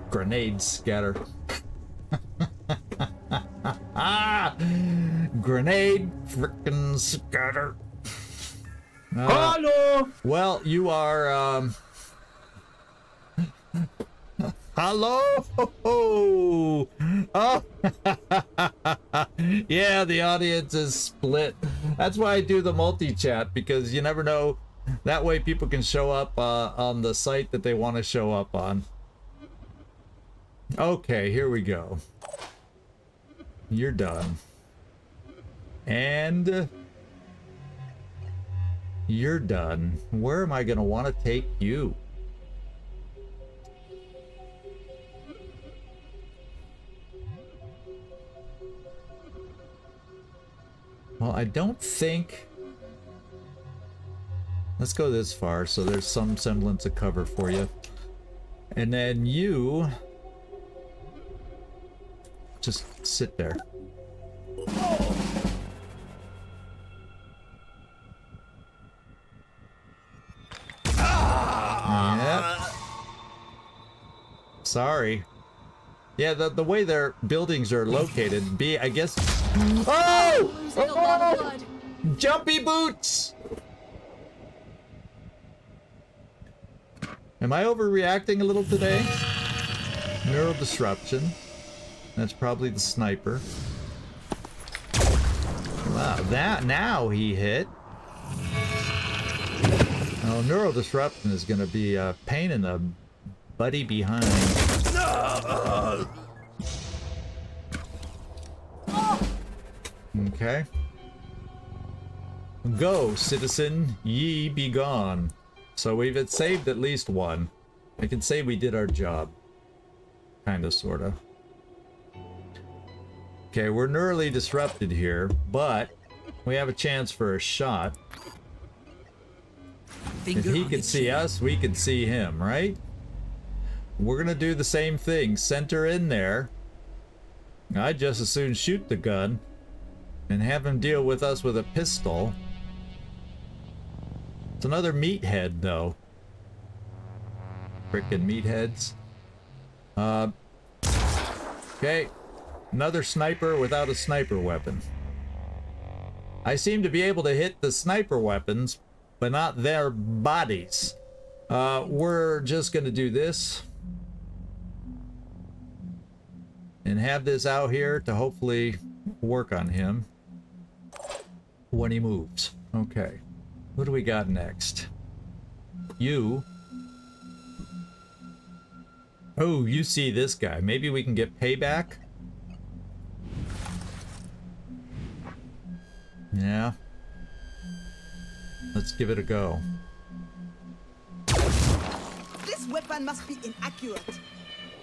Grenade scatter. Grenade frickin' scatter. Hello. Well, you are hello. Oh. Yeah, the audience is split. That's why I do the multi-chat, because you never know. That way people can show up on the site that they want to show up on. Okay, here we go. You're done. And you're done. Where am I going to want to take you? Well, I don't think... Let's go this far, so there's some semblance of cover for you. And then you... just sit there. Yep. Sorry. Yeah, the way their buildings are located, I guess... Oh! Losing a lot of blood. Jumpy boots! Am I overreacting a little today? Neural disruption. That's probably the sniper. Wow, that now he hit. Oh, neural disruption is going to be a pain in the buddy behind. Okay. Go, citizen, ye be gone. So we've saved at least one. I can say we did our job. Kinda, sorta. Okay, we're neurally disrupted here, but we have a chance for a shot. If he can see us, we can see him, right? We're gonna do the same thing. Center in there. I'd just as soon shoot the gun and have him deal with us with a pistol. It's another meathead, though. Frickin' meatheads. Okay. Another sniper without a sniper weapon. I seem to be able to hit the sniper weapons, but not their bodies. We're just gonna do this. And have this out here to hopefully work on him when he moves. Okay. What do we got next? You. Oh, you see this guy. Maybe we can get payback? Yeah. Let's give it a go. This weapon must be inaccurate.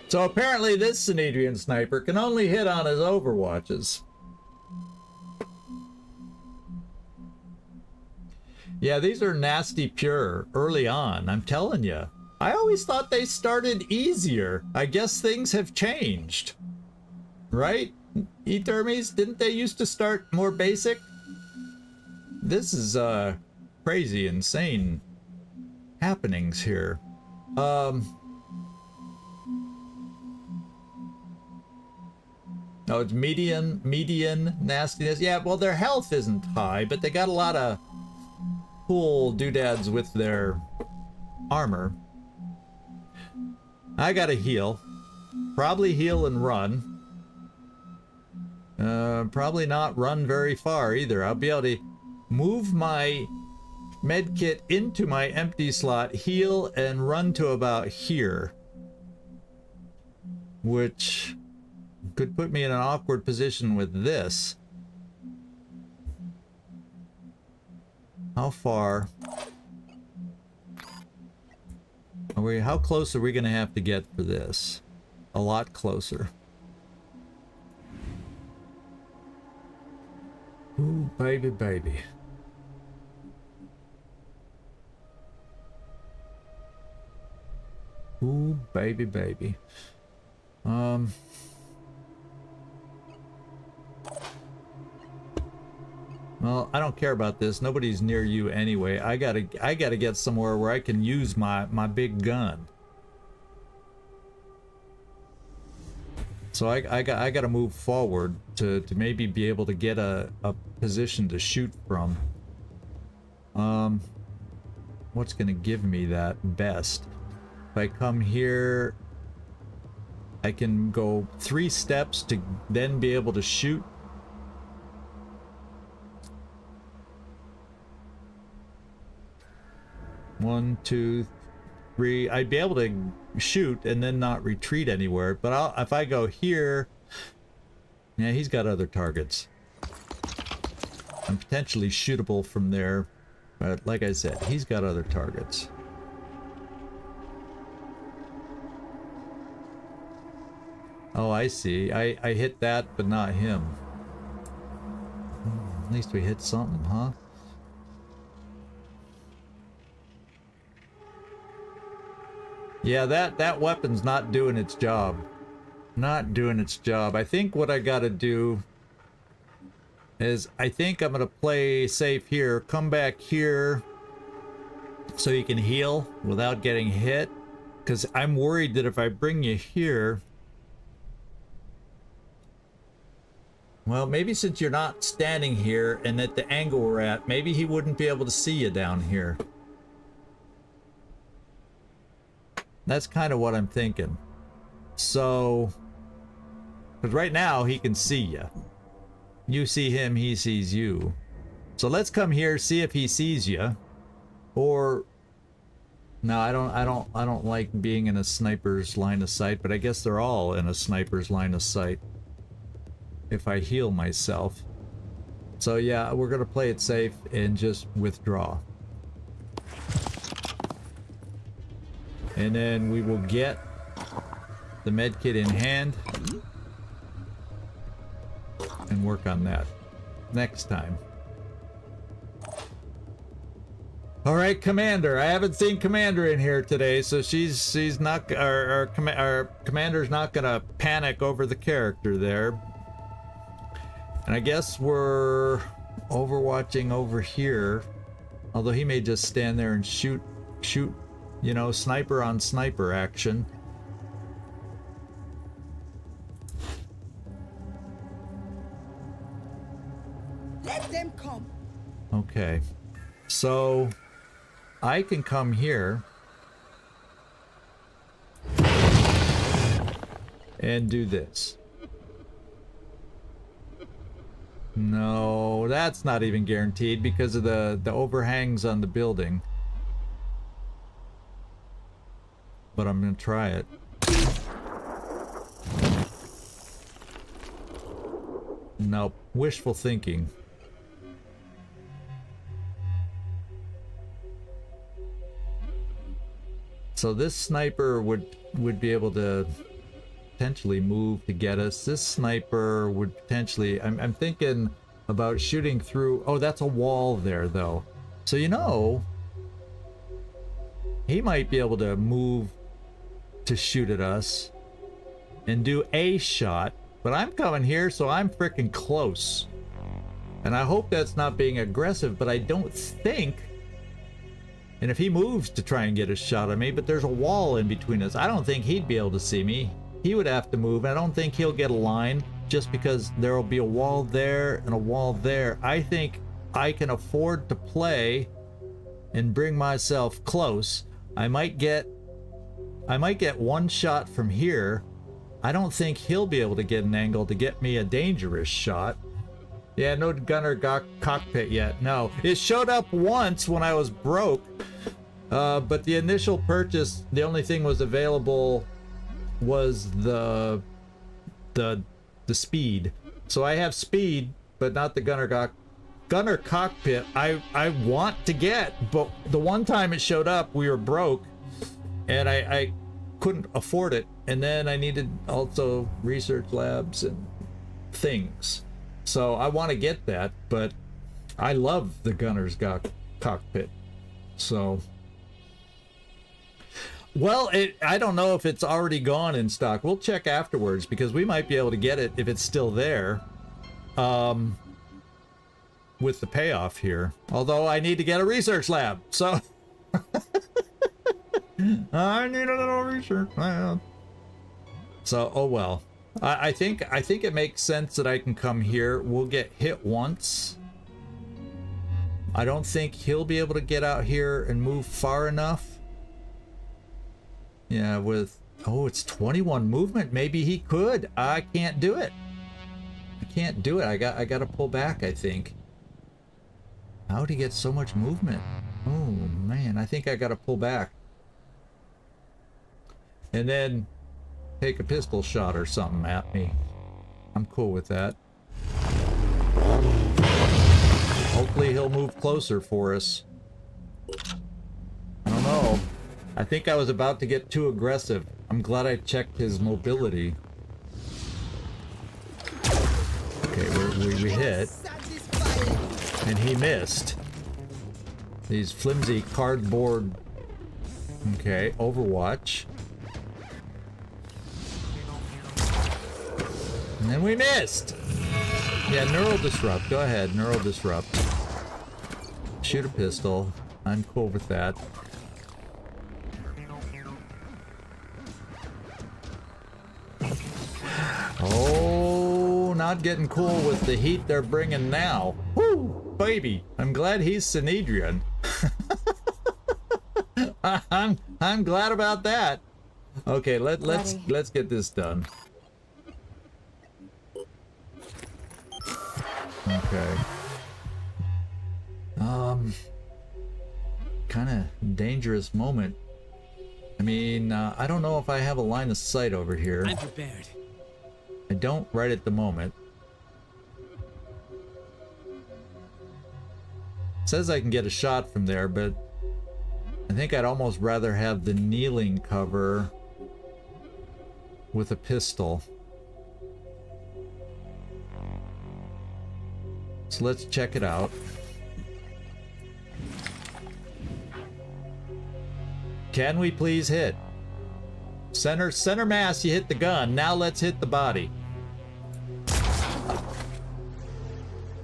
So apparently this Synedrian sniper can only hit on his overwatches. Yeah, these are nasty pure early on, I'm telling you. I always thought they started easier. I guess things have changed. Right? Ethermes, didn't they used to start more basic? This is crazy, insane happenings here. Oh, it's median nastiness. Yeah, well, their health isn't high, but they got a lot of cool doodads with their armor. I gotta heal. Probably heal and run. Probably not run very far either. I'll be able to move my medkit into my empty slot, heal, and run to about here. Which could put me in an awkward position with this. How far are we? How close are we gonna have to get for this? A lot closer. Ooh, baby, baby. Ooh, baby, baby. Well, I don't care about this. Nobody's near you anyway. I gotta get somewhere where I can use my big gun. So I gotta move forward to maybe be able to get a position to shoot from. What's gonna give me that best? If I come here, I can go 3 steps to then be able to shoot. One, two, three. I'd be able to shoot and then not retreat anywhere. But if I go here, yeah, he's got other targets. I'm potentially shootable from there, but like I said, he's got other targets. Oh, I see. I hit that, but not him. At least we hit something, huh? Yeah, that weapon's not doing its job. Not doing its job. I think what I gotta do is I think I'm gonna play safe here, come back here so you can heal without getting hit. Because I'm worried that if I bring you here... Well, maybe since you're not standing here and at the angle we're at, maybe he wouldn't be able to see you down here. That's kind of what I'm thinking. So, because right now he can see you. You see him, he sees you. So let's come here, see if he sees you. Or no, I don't like being in a sniper's line of sight, but I guess they're all in a sniper's line of sight. If I heal myself. So yeah, we're gonna play it safe and just withdraw. And then we will get the med kit in hand and work on that next time. All right, Commander. I haven't seen Commander in here today, so she's not, our Commander's not gonna panic over the character there. And I guess we're overwatching over here, although he may just stand there and shoot, you know, sniper on sniper action. Let them come. Okay, so I can come here and do this. No, that's not even guaranteed because of the overhangs on the building. But I'm gonna try it. Nope, wishful thinking. So this sniper would be able to potentially move to get us. This sniper would potentially, I'm thinking about shooting through. Oh, that's a wall there though. So you know, he might be able to move to shoot at us and do a shot, but I'm coming here, so I'm freaking close. And I hope that's not being aggressive, but I don't think. And if he moves to try and get a shot at me, but there's a wall in between us, I don't think he'd be able to see me. He would have to move. I don't think he'll get a line just because there will be a wall there and a wall there. I think I can afford to play and bring myself close. I might get one shot from here. I don't think he'll be able to get an angle to get me a dangerous shot. Yeah, no gunner cockpit yet. No, it showed up once when I was broke, but the initial purchase, the only thing was available was the speed. So I have speed, but not the gunner cockpit. I want to get, but the one time it showed up, we were broke, and I couldn't afford it. And then I needed also research labs and things. So I want to get that, but I love the gunner's cockpit. So, well, I don't know if it's already gone in stock. We'll check afterwards because we might be able to get it if it's still there. With the payoff here. Although I need to get a research lab. So I need a little research lab. So, oh well. I think it makes sense that I can come here. We'll get hit once. I don't think he'll be able to get out here and move far enough. Yeah, with, oh, it's 21 movement. Maybe he could. I can't do it. I can't do it. I got to pull back, I think. How'd he get so much movement? Oh man, I think I got to pull back. And then take a pistol shot or something at me. I'm cool with that. Hopefully he'll move closer for us. I don't know. I think I was about to get too aggressive. I'm glad I checked his mobility. Okay, we hit. And he missed. These flimsy cardboard. Okay, Overwatch. And then we missed. Yeah, neural disrupt. Go ahead, neural disrupt. Shoot a pistol. I'm cool with that. Oh, not getting cool with the heat they're bringing now. Woo, baby. I'm glad he's Synedrian. I'm glad about that. Okay, let's get this done. Okay. Kind of dangerous moment. I mean, I don't know if I have a line of sight over here. I'm prepared. I don't right at the moment. It says I can get a shot from there, but I think I'd almost rather have the kneeling cover with a pistol. So let's check it out. Can we please hit? Center mass, you hit the gun. Now let's hit the body.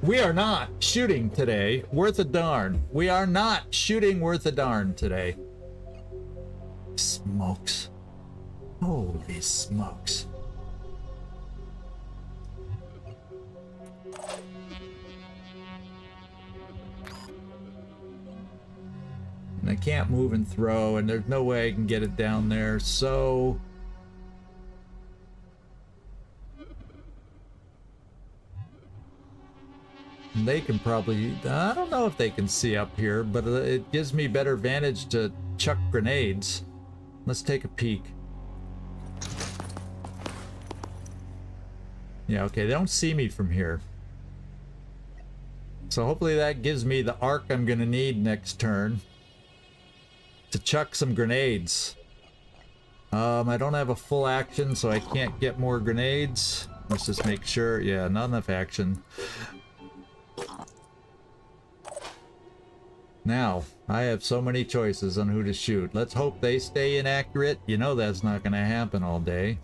We are not shooting today worth a darn. We are not shooting worth a darn today. Smokes. Holy smokes. And I can't move and throw, and there's no way I can get it down there, so... They can probably... I don't know if they can see up here, but it gives me better vantage to chuck grenades. Let's take a peek. Yeah, okay, they don't see me from here. So hopefully that gives me the arc I'm gonna need next turn to chuck some grenades. I don't have a full action, so I can't get more grenades. Let's just make sure. Yeah, not enough action. Now, I have so many choices on who to shoot. Let's hope they stay inaccurate. You know that's not going to happen all day.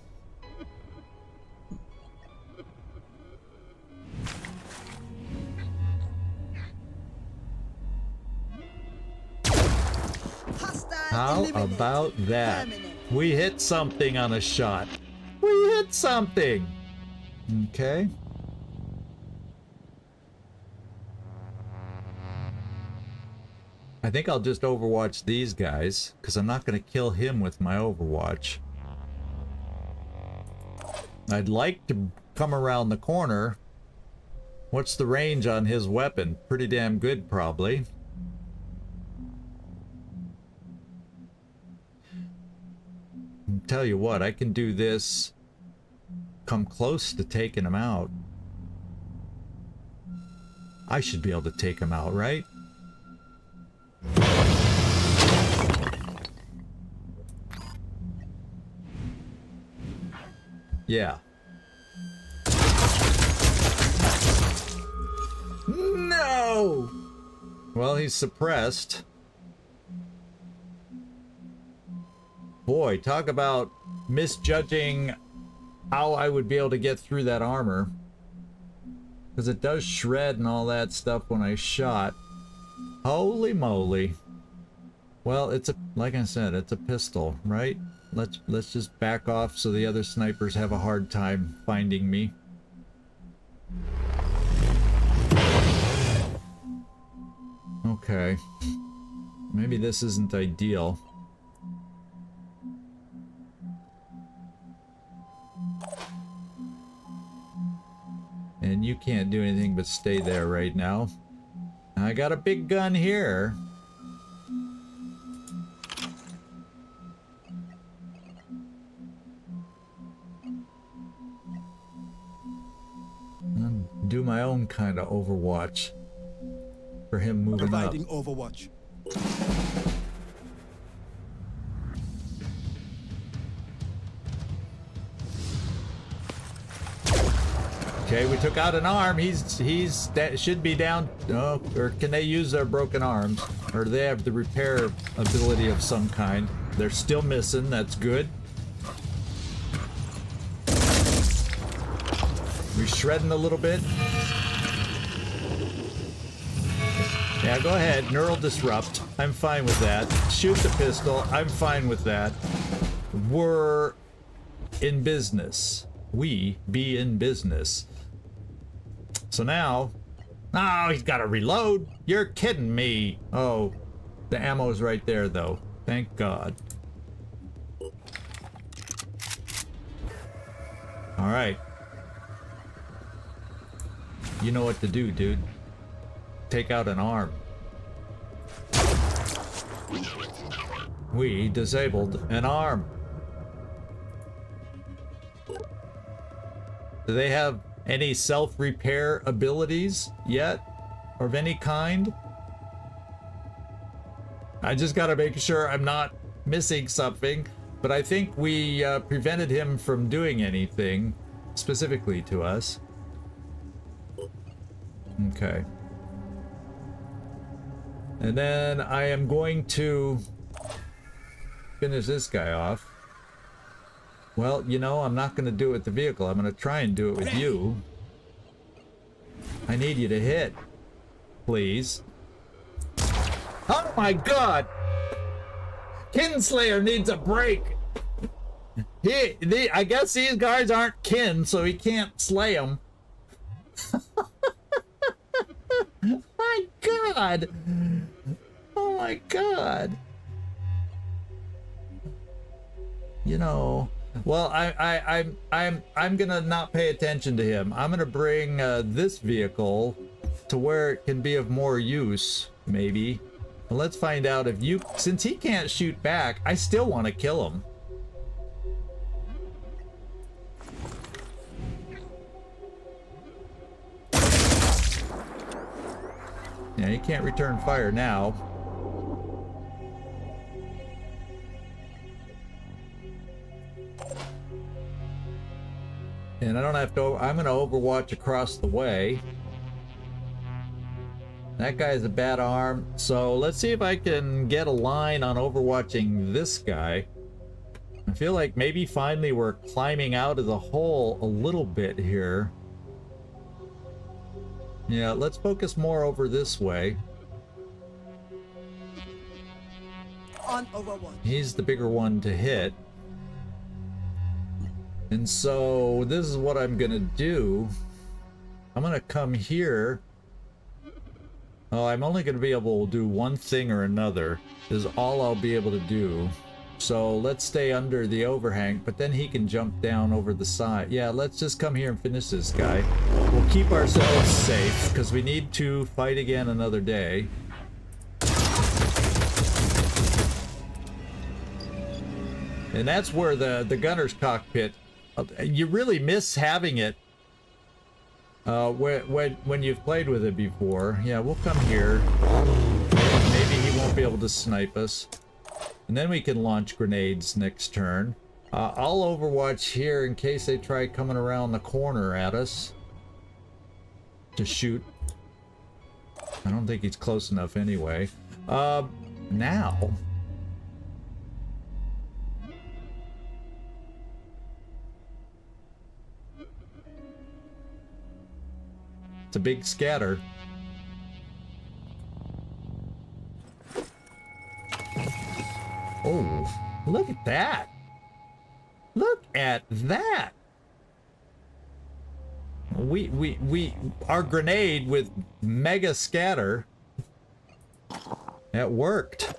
How about that? We hit something on a shot. We hit something. Okay. I think I'll just overwatch these guys, because I'm not going to kill him with my overwatch. I'd like to come around the corner. What's the range on his weapon? Pretty damn good, probably. Tell you what, I can do this, come close to taking him out. I should be able to take him out, right? Yeah. No! Well, he's suppressed. Boy, talk about misjudging how I would be able to get through that armor. Because it does shred and all that stuff when I shot. Holy moly. Well, it's a, like I said, it's a pistol, right? Let's just back off so the other snipers have a hard time finding me. Okay. Maybe this isn't ideal. And you can't do anything but stay there right now. I got a big gun here. I'll do my own kind of overwatch for him moving up. Providing overwatch. Okay, we took out an arm. That should be down. Oh, or can they use their broken arms? Or do they have the repair ability of some kind? They're still missing. That's good. We shredding a little bit. Yeah, go ahead. Neural disrupt. I'm fine with that. Shoot the pistol. I'm fine with that. We're in business. We be in business. So now, oh, he's got to reload. You're kidding me. Oh, the ammo's right there though. Thank God. All right. You know what to do, dude. Take out an arm. We disabled an arm. Do they have any self-repair abilities yet? Or of any kind? I just gotta make sure I'm not missing something. But I think we prevented him from doing anything specifically to us. Okay. And then I am going to finish this guy off. Well, you know, I'm not going to do it with the vehicle. I'm going to try and do it with you. I need you to hit, please. Oh my god! Kinslayer needs a break. I guess these guys aren't kin, so he can't slay them. My god! Oh my god! You know, well, I'm gonna not pay attention to him. I'm gonna bring this vehicle to where it can be of more use, maybe. Well, let's find out if you, since he can't shoot back, I still want to kill him. Yeah, he can't return fire now. And I don't have to, I'm gonna overwatch across the way. That guy's a bad arm, so let's see if I can get a line on overwatching this guy. I feel like maybe finally we're climbing out of the hole a little bit here. Yeah, let's focus more over this way. On Overwatch. He's the bigger one to hit. And so this is what I'm gonna do. I'm gonna come here. Oh, I'm only gonna be able to do one thing or another, is all I'll be able to do. So let's stay under the overhang, but then he can jump down over the side. Yeah, let's just come here and finish this guy. We'll keep ourselves safe, because we need to fight again another day. And that's where the gunner's cockpit, you really miss having it when you've played with it before. Yeah, we'll come here. Maybe he won't be able to snipe us. And then we can launch grenades next turn. I'll overwatch here in case they try coming around the corner at us to shoot. I don't think he's close enough anyway. Now. It's a big scatter. Oh, look at that. Look at that. Our grenade with mega scatter. It worked.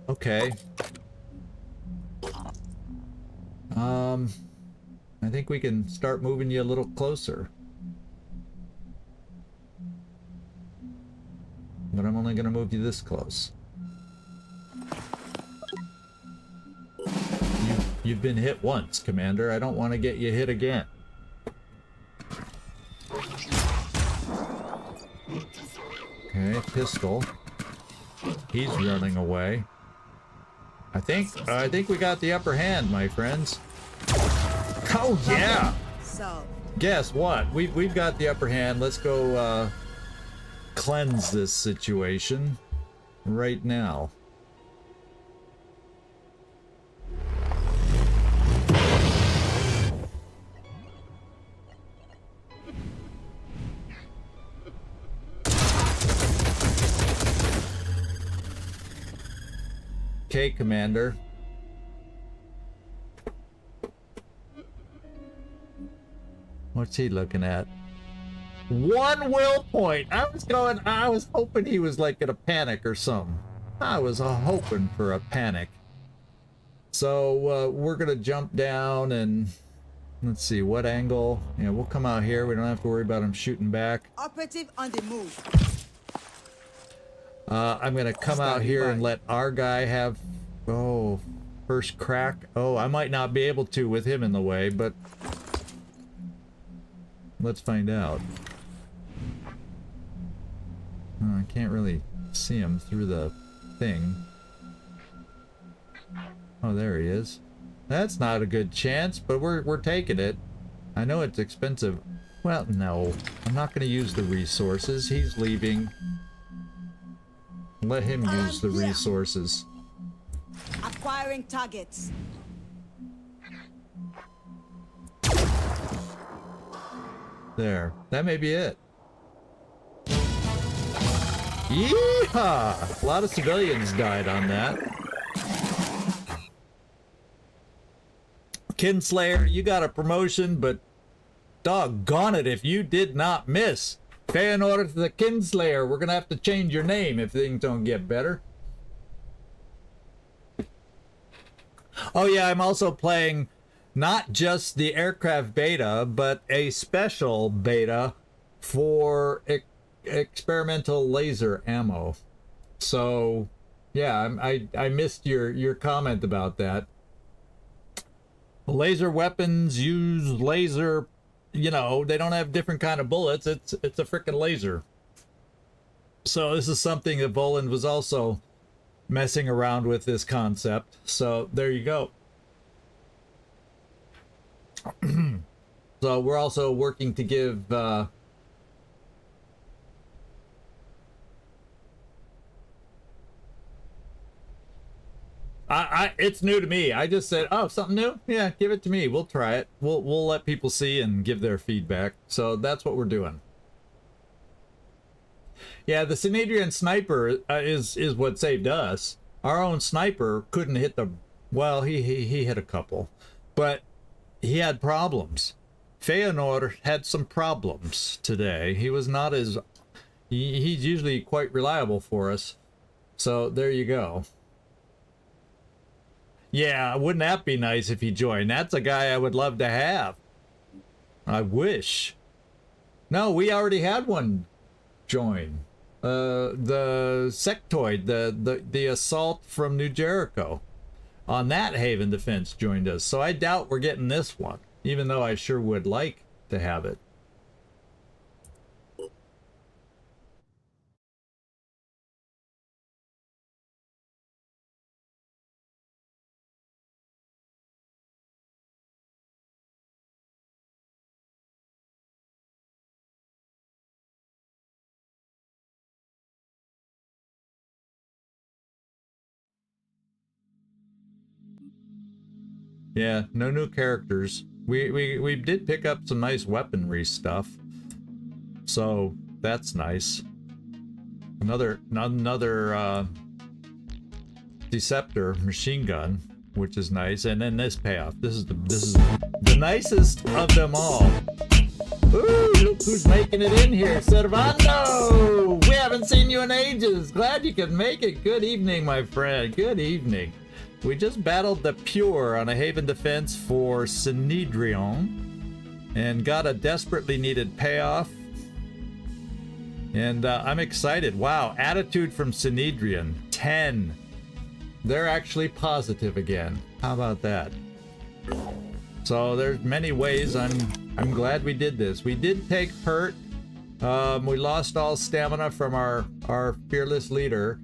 Okay. I think we can start moving you a little closer. But I'm only gonna move you this close. You've been hit once, Commander. I don't want to get you hit again. Okay, pistol. He's running away. I think we got the upper hand, my friends. Oh yeah! So Guess what? We've got the upper hand. Let's go cleanse this situation right now. Okay, Commander. What's he looking at? One will point. I was hoping he was like gonna panic or something. I was hoping for a panic. So we're gonna jump down and Let's see, what angle? Yeah, we'll come out here. We don't have to worry about him shooting back. Operative on the move. I'm gonna come out here and let our guy have, oh, first crack. Oh, I might not be able to with him in the way, but let's find out. Oh, I can't really see him through the thing. Oh, there he is. That's not a good chance, but we're taking it. I know it's expensive. Well, no, I'm not gonna use the resources. He's leaving. Let him use the resources. Acquiring targets. There. That may be it. Yeehaw! A lot of civilians died on that. Kinslayer, you got a promotion, but doggone it if you did not miss. Feyenoord the Kinslayer, we're gonna have to change your name if things don't get better. Oh yeah, I'm also playing not just the aircraft beta, but a special beta for experimental laser ammo. So yeah, I missed your comment about that. Laser weapons use laser, you know, they don't have different kind of bullets. It's a freaking laser. So this is something that Voland was also messing around with, this concept. So there you go. So we're also working to give it's new to me. I just said, oh, something new? Yeah, give it to me. We'll try it. We'll let people see and give their feedback. So that's what we're doing. Yeah, the Synedrian sniper is what saved us. Our own sniper couldn't hit the, well, he hit a couple, but he had problems. Feyenoord had some problems today. He was not as, he's usually quite reliable for us. So there you go. Yeah, wouldn't that be nice if he joined? That's a guy I would love to have. I wish. No, we already had one join. The sectoid, the assault from New Jericho on that Haven Defense joined us. So I doubt we're getting this one, even though I sure would like to have it. Yeah, no new characters. We did pick up some nice weaponry stuff, so that's nice. Another Deceptor machine gun, which is nice, and then this payoff. This is the nicest of them all. Ooh, look who's making it in here, Servando! We haven't seen you in ages. Glad you could make it. Good evening, my friend. Good evening. We just battled the Pure on a Haven Defense for Synedrion and got a desperately needed payoff. And I'm excited. Wow, attitude from Synedrion, 10. They're actually positive again. How about that? So there's many ways. I'm glad we did this. We did take hurt. We lost all stamina from our fearless leader.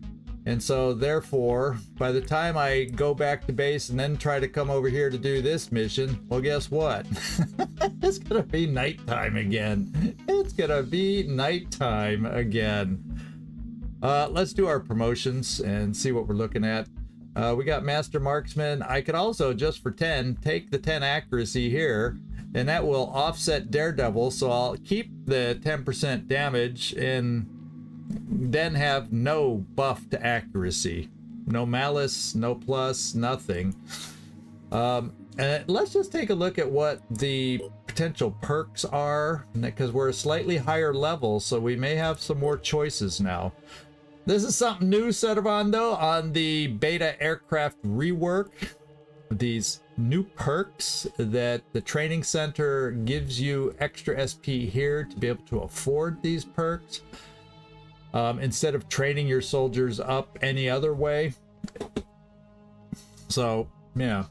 And so therefore, by the time I go back to base and then try to come over here to do this mission, well, guess what? It's gonna be nighttime again. It's gonna be nighttime again. Let's do our promotions and see what we're looking at. We got Master Marksman. I could also, just for 10, take the 10 accuracy here, and that will offset Daredevil, so I'll keep the 10% damage and then have no buff to accuracy. No malice, no plus, nothing. Let's just take a look at what the potential perks are, because we're a slightly higher level, so we may have some more choices now. This is something new, Servando, on the beta aircraft rework. these new perks that the training center gives you extra SP here to be able to afford these perks. Instead of training your soldiers up any other way. So, yeah.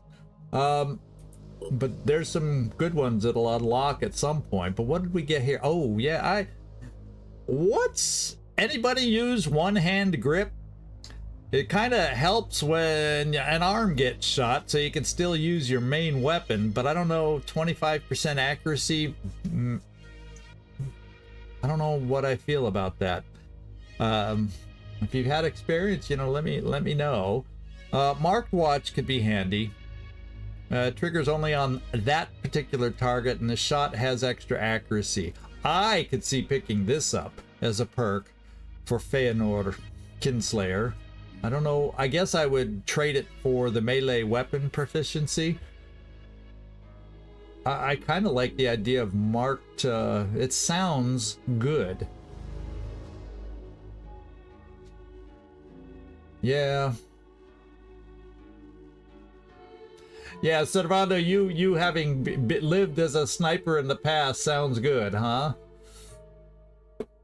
But there's some good ones that'll unlock at some point. But what did we get here? Oh, yeah, what's... Anybody use one-hand grip? It kind of helps when an arm gets shot, so you can still use your main weapon. But I don't know, 25% accuracy... I don't know what I feel about that. If you've had experience, you know, let me know. Marked watch could be handy. Triggers only on that particular target, and the shot has extra accuracy. I could see picking this up as a perk for Feanor Kinslayer. I don't know. I guess I would trade it for the melee weapon proficiency. I kind of like the idea of marked. It sounds good. Yeah. Yeah, Servando, you having lived as a sniper in the past sounds good, huh?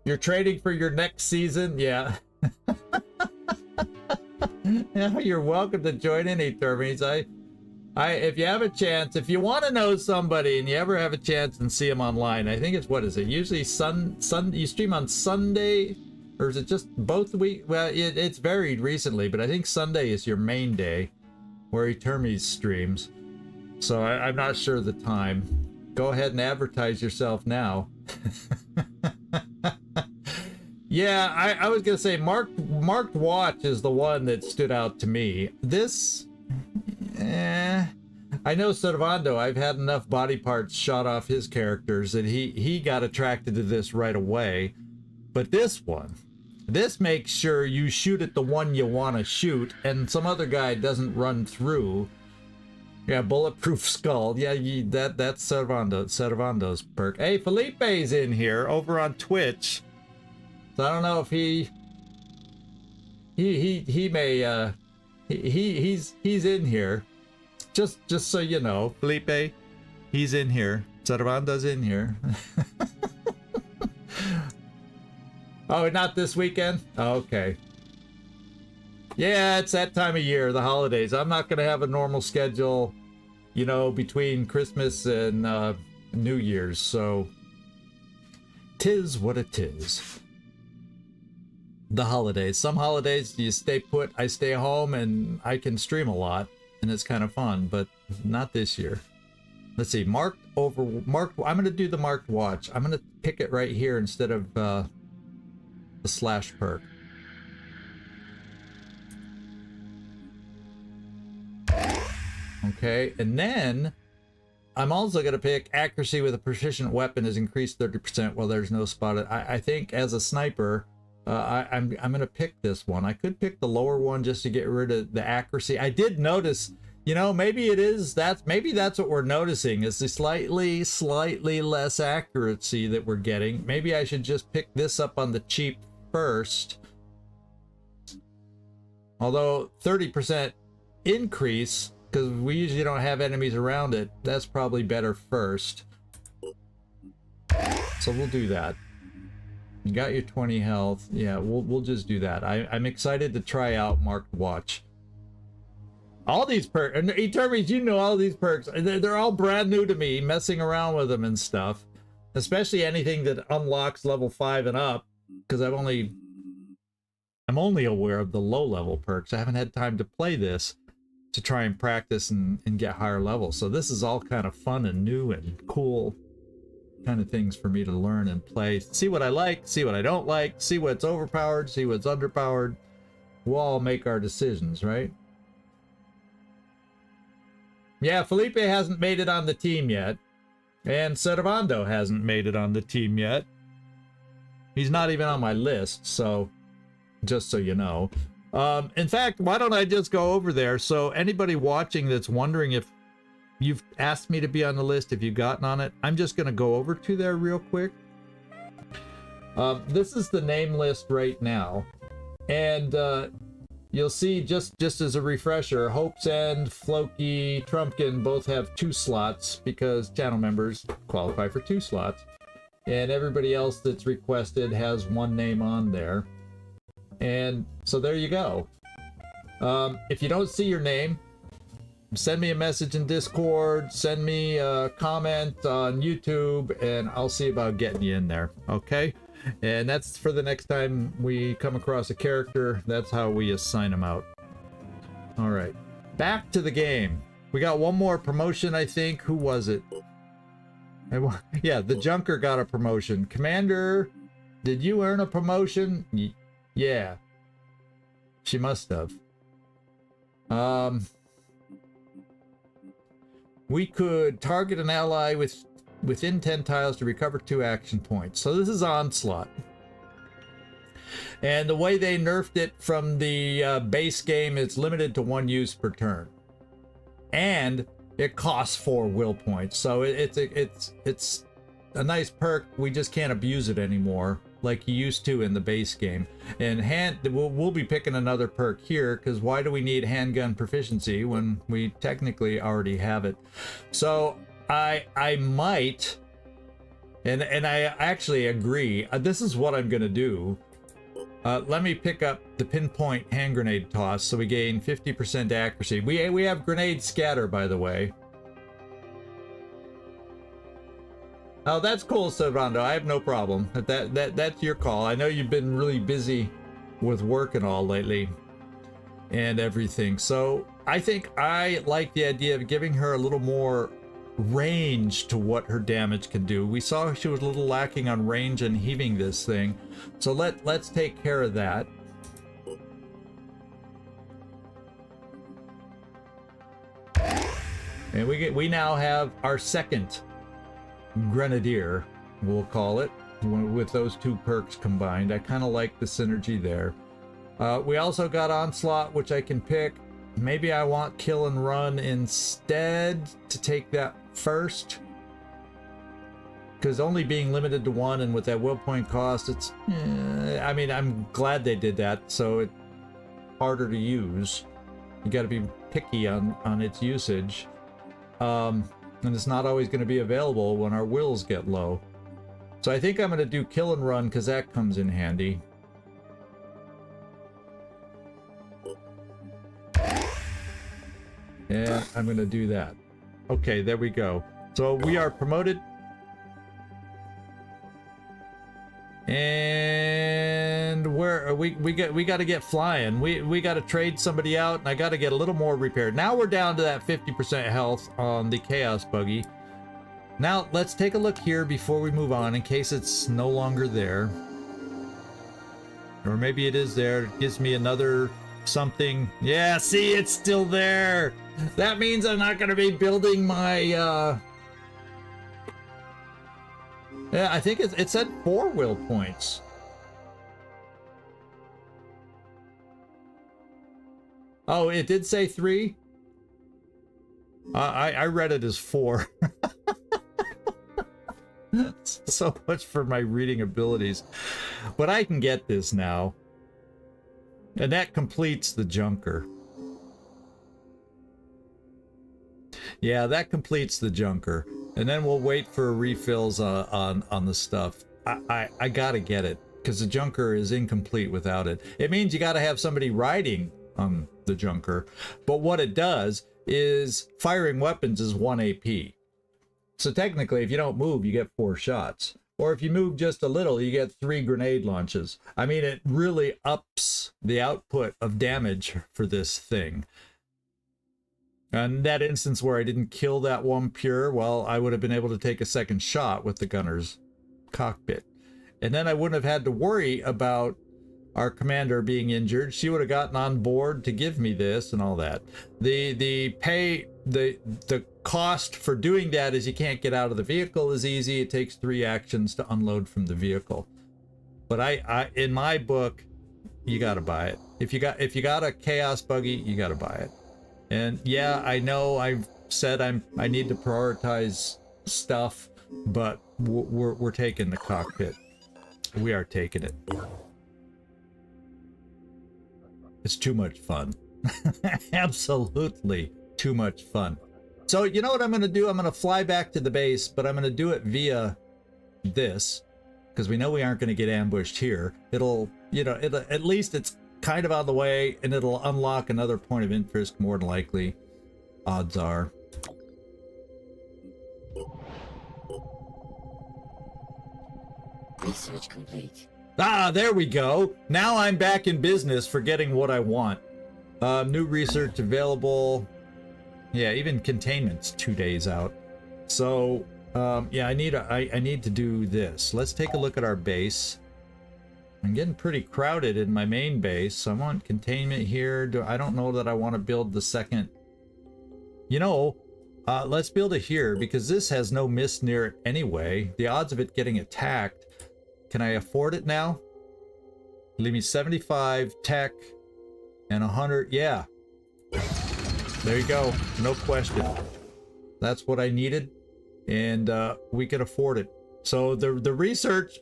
You're trading for your next season? Yeah. Yeah, you're welcome to join any tournaments. If you have a chance, if you want to know somebody and you ever have a chance and see them online, I think it's, what is it? Usually you stream on Sunday, or is it just both week? Well, it's varied recently, but I think Sunday is your main day where Etermes streams. So I'm not sure the time. Go ahead and advertise yourself now. Yeah, I was gonna say marked watch is the one that stood out to me. This, I know Servando, I've had enough body parts shot off his characters that he got attracted to this right away. But this one, this makes sure you shoot at the one you want to shoot and some other guy doesn't run through. Yeah, bulletproof skull. Yeah, that's Servando's perk. Hey, Felipe's in here over on Twitch. So I don't know if he may he's in here. Just so you know, Felipe, he's in here. Servando's in here. Oh, not this weekend? Oh, okay. Yeah, it's that time of year, the holidays. I'm not going to have a normal schedule, you know, between Christmas and New Year's. So, 'tis what it is. The holidays. Some holidays you stay put, I stay home, and I can stream a lot, and it's kind of fun, but not this year. Let's see, marked. I'm going to do the marked watch. I'm going to pick it right here instead of the slash perk. Okay, and then I'm also going to pick accuracy with a proficient weapon is increased 30% while there's no spotted. I think as a sniper, I'm going to pick this one. I could pick the lower one just to get rid of the accuracy. I did notice, you know, maybe that's what we're noticing is the slightly less accuracy that we're getting. Maybe I should just pick this up on the cheap first. Although 30% increase, because we usually don't have enemies around it, that's probably better first. So we'll do that. You got your 20 health. Yeah, we'll just do that. I'm excited to try out marked watch. All these perks, and Etermes, you know all these perks. They're all brand new to me, messing around with them and stuff. Especially anything that unlocks level 5 and up, because I'm only aware of the low level perks. I haven't had time to play this to try and practice and get higher levels. So this is all kind of fun and new and cool kind of things for me to learn and play. See what I like, see what I don't like, see what's overpowered, see what's underpowered. We'll all make our decisions, right? Yeah, Felipe hasn't made it on the team yet. And Servando hasn't made it on the team yet. He's not even on my list, so just so you know. In fact, why don't I just go over there? So anybody watching that's wondering if you've asked me to be on the list, if you've gotten on it, I'm just going to go over to there real quick. This is the name list right now. And you'll see, just as a refresher, Hope's End, Floki, Trumpkin both have 2 slots because channel members qualify for 2 slots. And everybody else that's requested has 1 name on there. And so there you go. If you don't see your name, send me a message in Discord, send me a comment on YouTube, and I'll see about getting you in there, okay? And that's for the next time we come across a character. That's how we assign them out. All right, back to the game. We got one more promotion, I think. Who was it? Yeah, the Junker got a promotion. Commander, did you earn a promotion? Yeah, she must have. We could target an ally within 10 tiles to recover 2 action points. So this is Onslaught. And the way they nerfed it from the base game, it's limited to 1 use per turn. And it costs 4 will points. So it's a nice perk. We just can't abuse it anymore like you used to in the base game. And we'll be picking another perk here, because why do we need handgun proficiency when we technically already have it? So I might, and I actually agree, this is what I'm gonna do. Let me pick up the pinpoint hand grenade toss so we gain 50% accuracy. We have grenade scatter, by the way. Oh, that's cool, Servando. I have no problem. That's your call. I know you've been really busy with work and all lately and everything. So I think I like the idea of giving her a little more range to what her damage can do. We saw she was a little lacking on range and heaving this thing. So let's take care of that. And we now have our second Grenadier, we'll call it, with those 2 perks combined. I kind of like the synergy there. We also got Onslaught, which I can pick. Maybe I want Kill and Run instead to take that first, because only being limited to 1 and with that will point cost, it's I mean, I'm glad they did that, so it's harder to use. You got to be picky on its usage. And it's not always going to be available when our wills get low. So I think I'm going to do Kill and Run, because that comes in handy. And I'm going to do that. Okay, there we go. So we are promoted. And where we got to get flying. We got to trade somebody out, and I got to get a little more repaired. Now we're down to that 50% health on the Chaos Buggy. Now let's take a look here before we move on, in case it's no longer there, or maybe it is there. It gives me another something. Yeah, see, it's still there. That means I'm not going to be building my yeah, I think it said 4 will points. Oh, it did say 3? I read it as 4. So much for my reading abilities. But I can get this now. And that completes the Junker. Yeah, that completes the Junker. And then we'll wait for refills on the stuff. I gotta get it, because the Junker is incomplete without it. It means you gotta have somebody riding on the Junker. But what it does is firing weapons is 1 AP. So technically, if you don't move, you get 4 shots. Or if you move just a little, you get 3 grenade launches. I mean, it really ups the output of damage for this thing. And that instance where I didn't kill that one pure, well, I would have been able to take a second shot with the gunner's cockpit. And then I wouldn't have had to worry about our commander being injured. She would have gotten on board to give me this and all that. The cost for doing that is you can't get out of the vehicle as easy. It takes 3 actions to unload from the vehicle. But I in my book, you got to buy it. If you got a Chaos Buggy, you got to buy it. And yeah, I know I've said I need to prioritize stuff, but we're taking the cockpit. We are taking it. It's too much fun. Absolutely too much fun. So you know what I'm going to do? I'm going to fly back to the base, but I'm going to do it via this, because we know we aren't going to get ambushed here. It'll, you know, at least it's kind of out of the way, and it'll unlock another point of interest more than likely. Odds are. Research complete. Ah, there we go. Now I'm back in business for getting what I want. New research available. Yeah, even containment's 2 days out. So, yeah, I need to do this. Let's take a look at our base. I'm getting pretty crowded in my main base. So I want containment here. I don't know that I want to build the second. You know, let's build it here because this has no mist near it anyway. The odds of it getting attacked. Can I afford it now? Leave me 75 tech and 100. Yeah. There you go. No question. That's what I needed. And we can afford it. So the research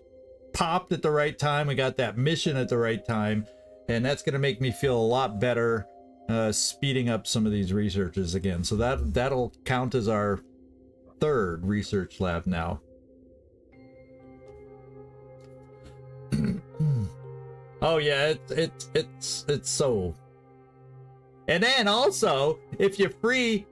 popped at the right time. We got that mission at the right time. And that's going to make me feel a lot better speeding up some of these researches again. So that'll count as our third research lab now. Oh yeah, it's so. And then also, if you free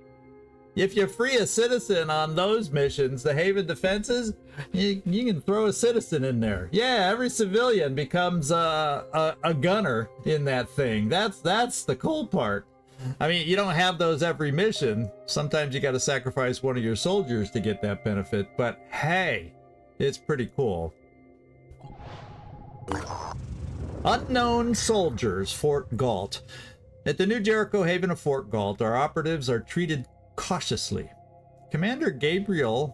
a citizen on those missions, the Haven defenses, you can throw a citizen in there. Yeah, every civilian becomes a gunner in that thing. That's the cool part. I mean, you don't have those every mission. Sometimes you got to sacrifice one of your soldiers to get that benefit. But hey, it's pretty cool. Unknown soldiers, Fort Galt. At the new Jericho Haven of Fort Galt, our operatives are treated cautiously. Commander Gabriel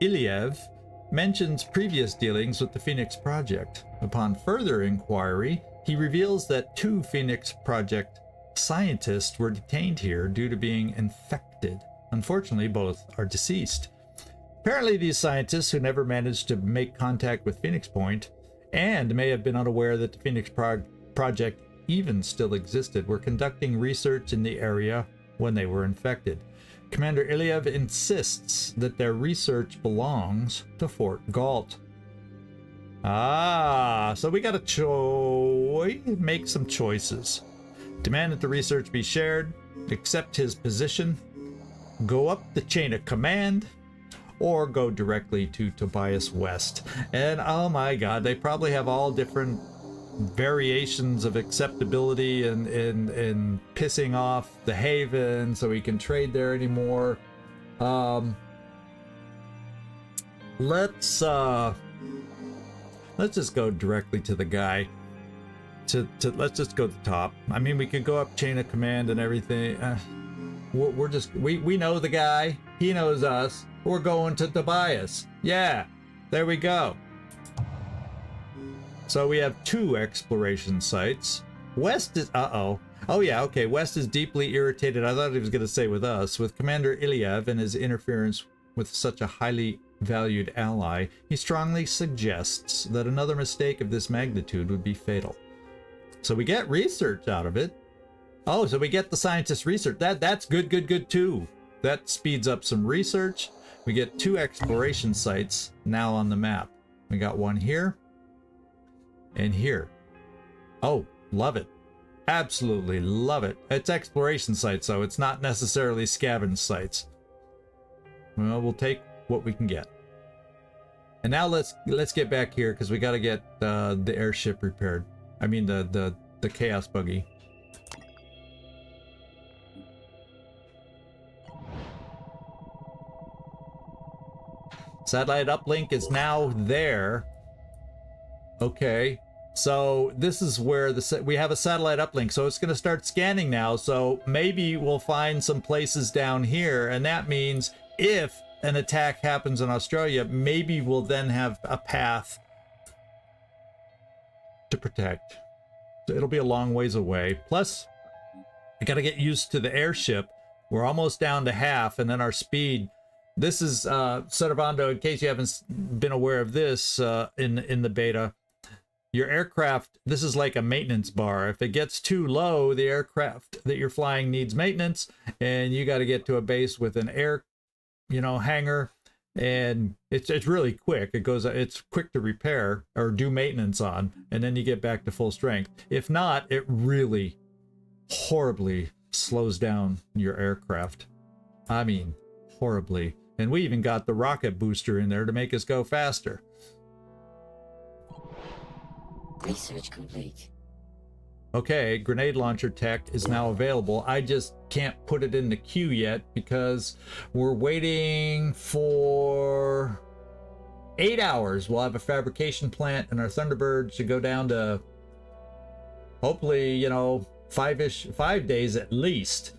Iliev mentions previous dealings with the Phoenix Project. Upon further inquiry, he reveals that 2 Phoenix Project scientists were detained here due to being infected. Unfortunately, both are deceased. Apparently, these scientists, who never managed to make contact with Phoenix Point and may have been unaware that the Phoenix Project even still existed, were conducting research in the area when they were infected. Commander Iliev insists that their research belongs to Fort Galt. Ah, so we got to make some choices. Demand that the research be shared, accept his position, go up the chain of command, or go directly to Tobias West. And oh my god, they probably have all different variations of acceptability and pissing off the Haven so we can trade there anymore. Let's just go directly to the guy. Let's just go to the top. I mean, we could go up chain of command and everything. We know the guy. He knows us. We're going to Tobias. Yeah, there we go. So we have 2 exploration sites. West is, oh yeah, okay. West is deeply irritated. I thought he was going to say with us, with Commander Iliev and his interference with such a highly valued ally. He strongly suggests that another mistake of this magnitude would be fatal. So we get research out of it. Oh, so we get the scientist research. That's good too. That speeds up some research. We get 2 exploration sites now on the map. We got one here and here. Oh, love it. Absolutely love it. It's exploration sites, so it's not necessarily scavenge sites. Well, we'll take what we can get. And now let's get back here because we got to get the airship repaired. I mean the chaos buggy. Satellite uplink is now there. Okay, so this is where we have a satellite uplink, so it's going to start scanning now. So maybe we'll find some places down here, and that means if an attack happens in Australia, maybe we'll then have a path to protect. So it'll be a long ways away. Plus, I got to get used to the airship. We're almost down to half, and then our speed. This is Servando, in case you haven't been aware of this in the beta. your aircraft, this is like a maintenance bar. If it gets too low, the aircraft that you're flying needs maintenance, and you got to get to a base with an air, hangar, and it's really quick. It's quick to repair or do maintenance on, and then you get back to full strength. If not, it really horribly slows down your aircraft. I mean, horribly. And we even got the rocket booster in there to make us go faster. Research complete. Okay, grenade launcher tech is now available. I just can't put it in the queue yet because we're waiting for 8 hours. We'll have a fabrication plant and our Thunderbird should go down to hopefully, 5 days at least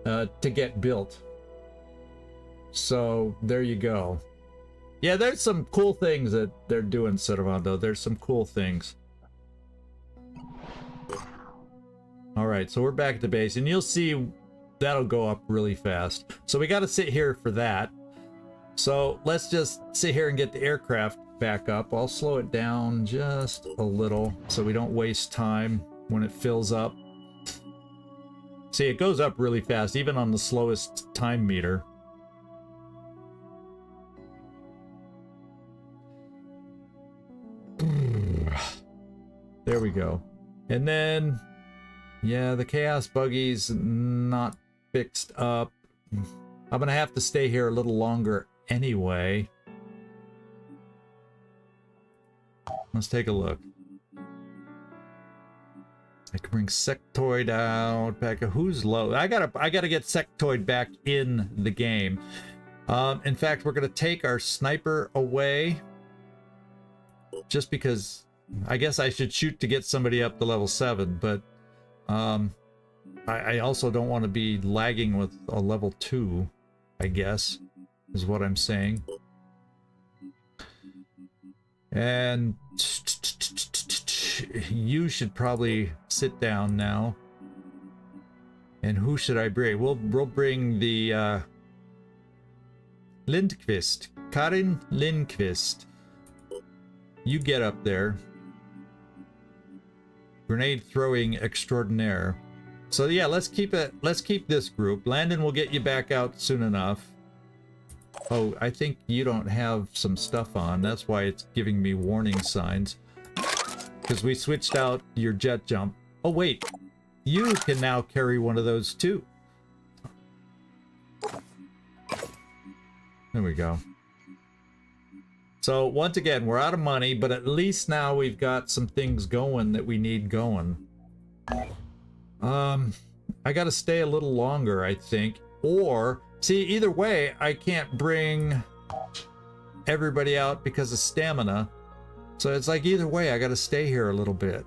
to get built. So there you go. Yeah, there's some cool things that they're doing, Servando. There's some cool things. All right, so we're back at the base, and you'll see that'll go up really fast. So we got to sit here for that. So let's just sit here and get the aircraft back up. I'll slow it down just a little so we don't waste time when it fills up. See, it goes up really fast, even on the slowest time meter. There we go. And then, yeah, the chaos buggy's not fixed up. I'm gonna have to stay here a little longer anyway. Let's take a look. I can bring Sectoid out back. Who's low? I gotta get Sectoid back in the game. In fact, we're gonna take our sniper away just because I guess I should shoot to get somebody up to level 7, but I also don't want to be lagging with a level 2, I guess, is what I'm saying. And you should probably sit down now. And who should I bring? We'll bring the Lindqvist, Karin Lindqvist. You get up there. Grenade throwing extraordinaire. So yeah, let's keep this group. Landon will get you back out soon enough. Oh, I think you don't have some stuff on. That's why it's giving me warning signs. Because we switched out your jet jump. Oh wait, you can now carry one of those too. There we go. So once again, we're out of money, but at least now we've got some things going that we need going. I gotta stay a little longer, I think. Or, see, either way, I can't bring everybody out because of stamina. So it's like either way, I gotta stay here a little bit.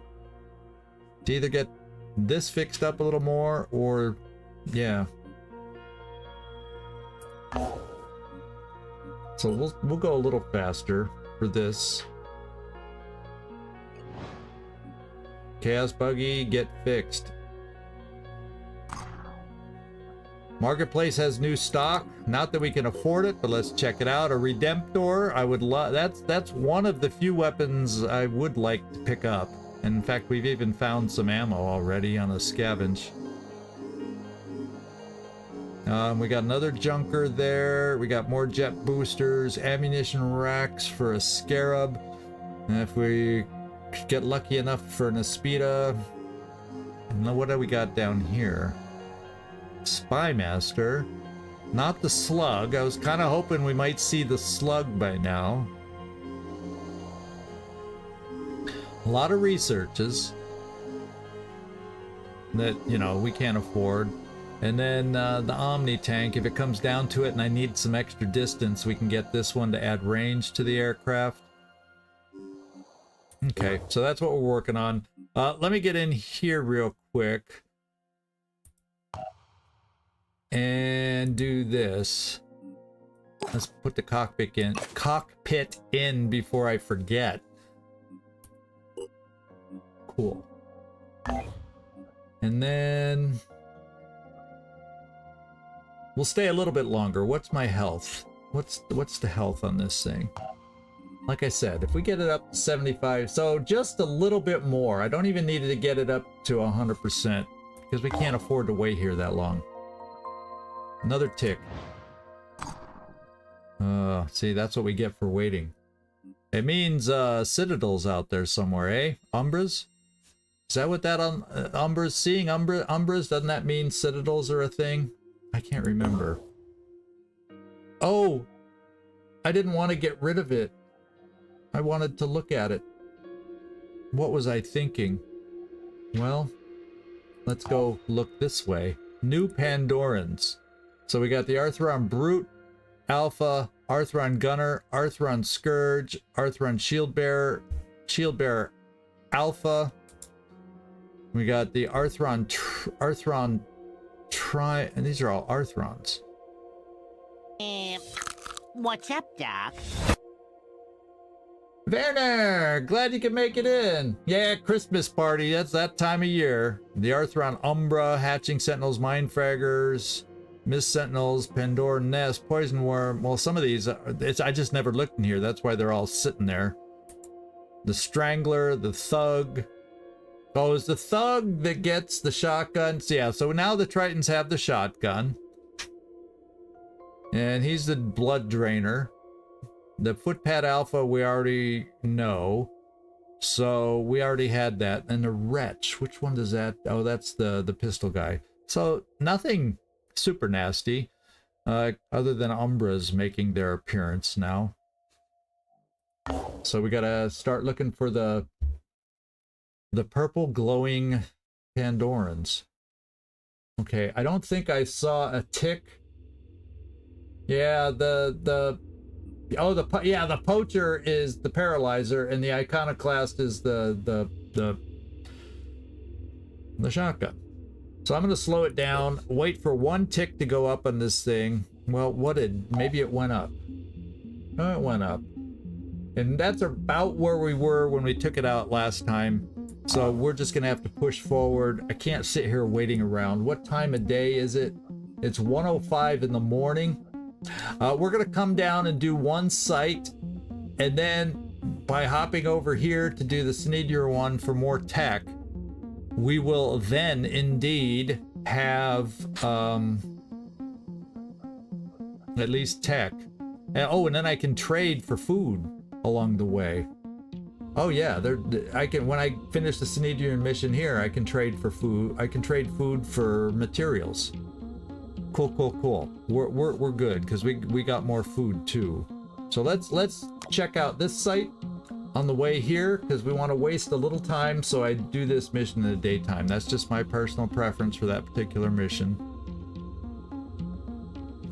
To either get this fixed up a little more, or, yeah. So we'll go a little faster for this. Chaos Buggy, get fixed. Marketplace has new stock. Not that we can afford it, but let's check it out. A Redemptor, I would love. That's one of the few weapons I would like to pick up. And in fact, we've even found some ammo already on a scavenge. We got another junker there. We got more jet boosters, ammunition racks for a Scarab. And if we get lucky enough for an Aspida. And what do we got down here? Spymaster. Not the slug. I was kind of hoping we might see the slug by now. A lot of researches that, you know, we can't afford. And then the Omni tank, if it comes down to it and I need some extra distance, we can get this one to add range to the aircraft. Okay, so that's what we're working on. Let me get in here real quick and do this. Let's put the cockpit in before I forget. Cool. And then we'll stay a little bit longer. What's my health? What's the health on this thing? like I said, if we get it up to 75, so just a little bit more. I don't even need to get it up to 100% because we can't afford to wait here that long. Another tick. See, that's what we get for waiting. It means Citadel's out there somewhere, eh? Umbras? Is that what that Umbras? Seeing Umbras, doesn't that mean Citadels are a thing? I can't remember. Oh! I didn't want to get rid of it. I wanted to look at it. What was I thinking? Well, let's go look this way. New Pandorans. So we got the Arthron Brute, Alpha, Arthron Gunner, Arthron Scourge, Arthron Shieldbearer Alpha. We got the Arthron and these are all Arthrons. What's up, Doc? Werner, glad you could make it in. Yeah, Christmas party, that's that time of year. The Arthron Umbra, Hatching Sentinels, Mindfraggers, Mist Sentinels, Pandoran Nest, Poison Worm. Well, some of these, I just never looked in here. That's why they're all sitting there. The Strangler, the Thug. Oh, it's the Thug that gets the shotgun. So yeah, so now the Tritons have the shotgun. And he's the Blood Drainer. The Footpad Alpha we already know. So we already had that. And the Wretch, which one does that? Oh, that's the pistol guy. So nothing super nasty, other than Umbras making their appearance now. So we gotta start looking for the purple glowing Pandorans. Okay, I don't think I saw a tick. Yeah, the Poacher is the Paralyzer, and the Iconoclast is the shotgun. So I'm going to slow it down, wait for one tick to go up on this thing. Well, maybe it went up. No, it went up. And that's about where we were when we took it out last time. So we're just going to have to push forward. I can't sit here waiting around. What time of day is it? It's 1:05 in the morning. We're going to come down and do one site. And then by hopping over here to do the Sneedier one for more tech, we will then indeed have at least tech. And then I can trade for food along the way. Oh yeah, I can, when I finish the Sneedier mission here, I can trade for food. I can trade food for materials. Cool. We're good because we got more food too. So let's check out this site on the way here, because we want to waste a little time, so I do this mission in the daytime. That's just my personal preference for that particular mission.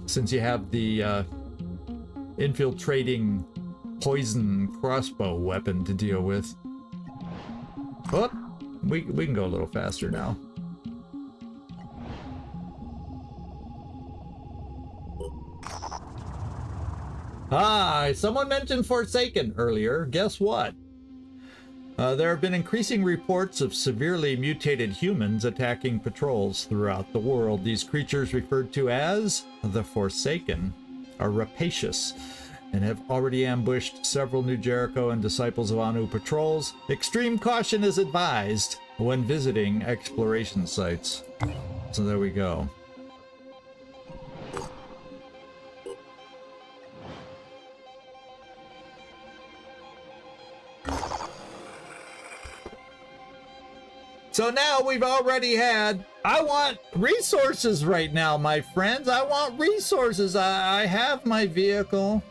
Since you have the infiltrating poison crossbow weapon to deal with. Oh, we can go a little faster now. Hi, someone mentioned Forsaken earlier. Guess what? There have been increasing reports of severely mutated humans attacking patrols throughout the world. These creatures, referred to as the Forsaken, are rapacious and have already ambushed several New Jericho and Disciples of Anu patrols. Extreme caution is advised when visiting exploration sites. So there we go. So now we've already had, I want resources right now, my friends. I want resources. I have my vehicle.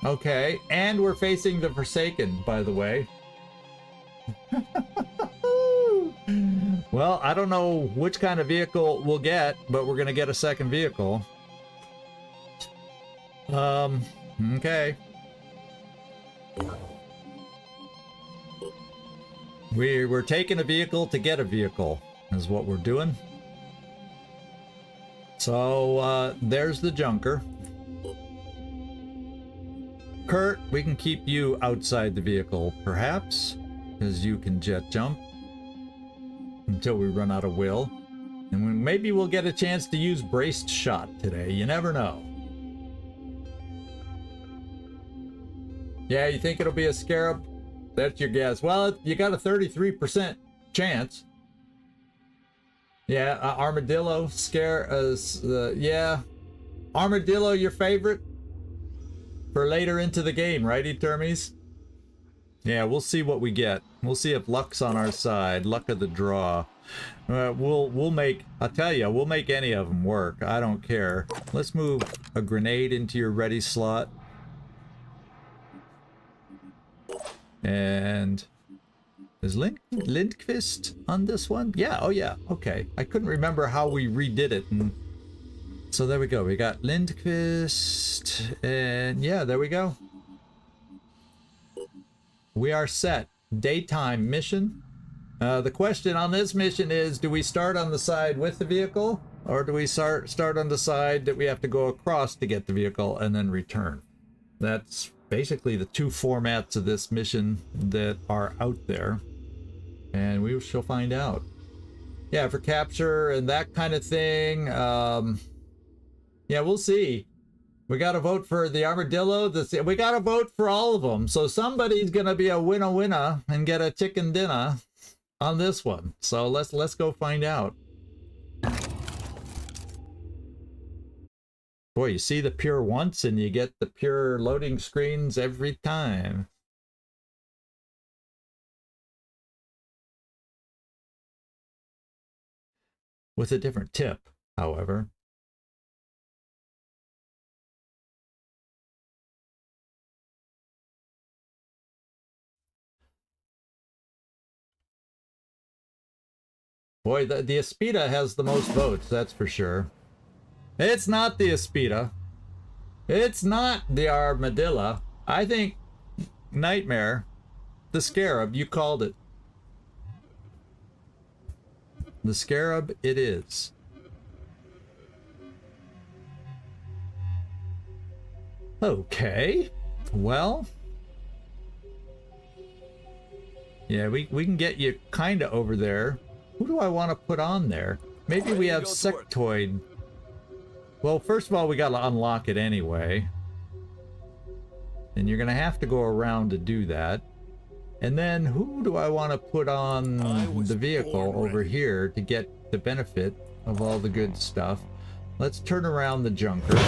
Okay, and we're facing the Forsaken, by the way. Well, I don't know which kind of vehicle we'll get, but we're gonna get a second vehicle. Okay. We're taking a vehicle to get a vehicle, is what we're doing. So, there's the Junker. Kurt, we can keep you outside the vehicle, perhaps, because you can jet jump until we run out of will. And maybe we'll get a chance to use braced shot today. You never know. Yeah, you think it'll be a Scarab? That's your guess. Well, you got a 33% chance. Yeah, Armadillo, yeah. Armadillo, your favorite? For later into the game, right, Etermes? Yeah, we'll see what we get. We'll see if luck's on our side. Luck of the draw. We'll make, I'll tell you, we'll make any of them work. I don't care. Let's move a grenade into your ready slot. And is Lindqvist on this one? Yeah, oh yeah, okay. I couldn't remember how we redid it. And so there we go. We got Lindqvist, and yeah, there we go. We are set. Daytime mission. The question on this mission is, do we start on the side with the vehicle, or do we start on the side that we have to go across to get the vehicle and then return? That's basically the two formats of this mission that are out there, and we shall find out. Yeah, for capture and that kind of thing. Yeah, we'll see. We got to vote for the Armadillo. We got to vote for all of them. So somebody's gonna be a winner and get a chicken dinner on this one. So let's go find out. Boy, you see the pure once and you get the pure loading screens every time. With a different tip, however. Boy, the Aspida has the most votes, that's for sure. It's not the Aspida. It's not the Armadillo. I think Nightmare, the Scarab, you called it. The Scarab it is. Okay. Well. Yeah, we can get you kind of over there. Who do I want to put on there? Maybe we have Sectoid. Well, first of all, we got to unlock it anyway. And you're going to have to go around to do that. And then who do I want to put on the vehicle over here to get the benefit of all the good stuff? Let's turn around the junker.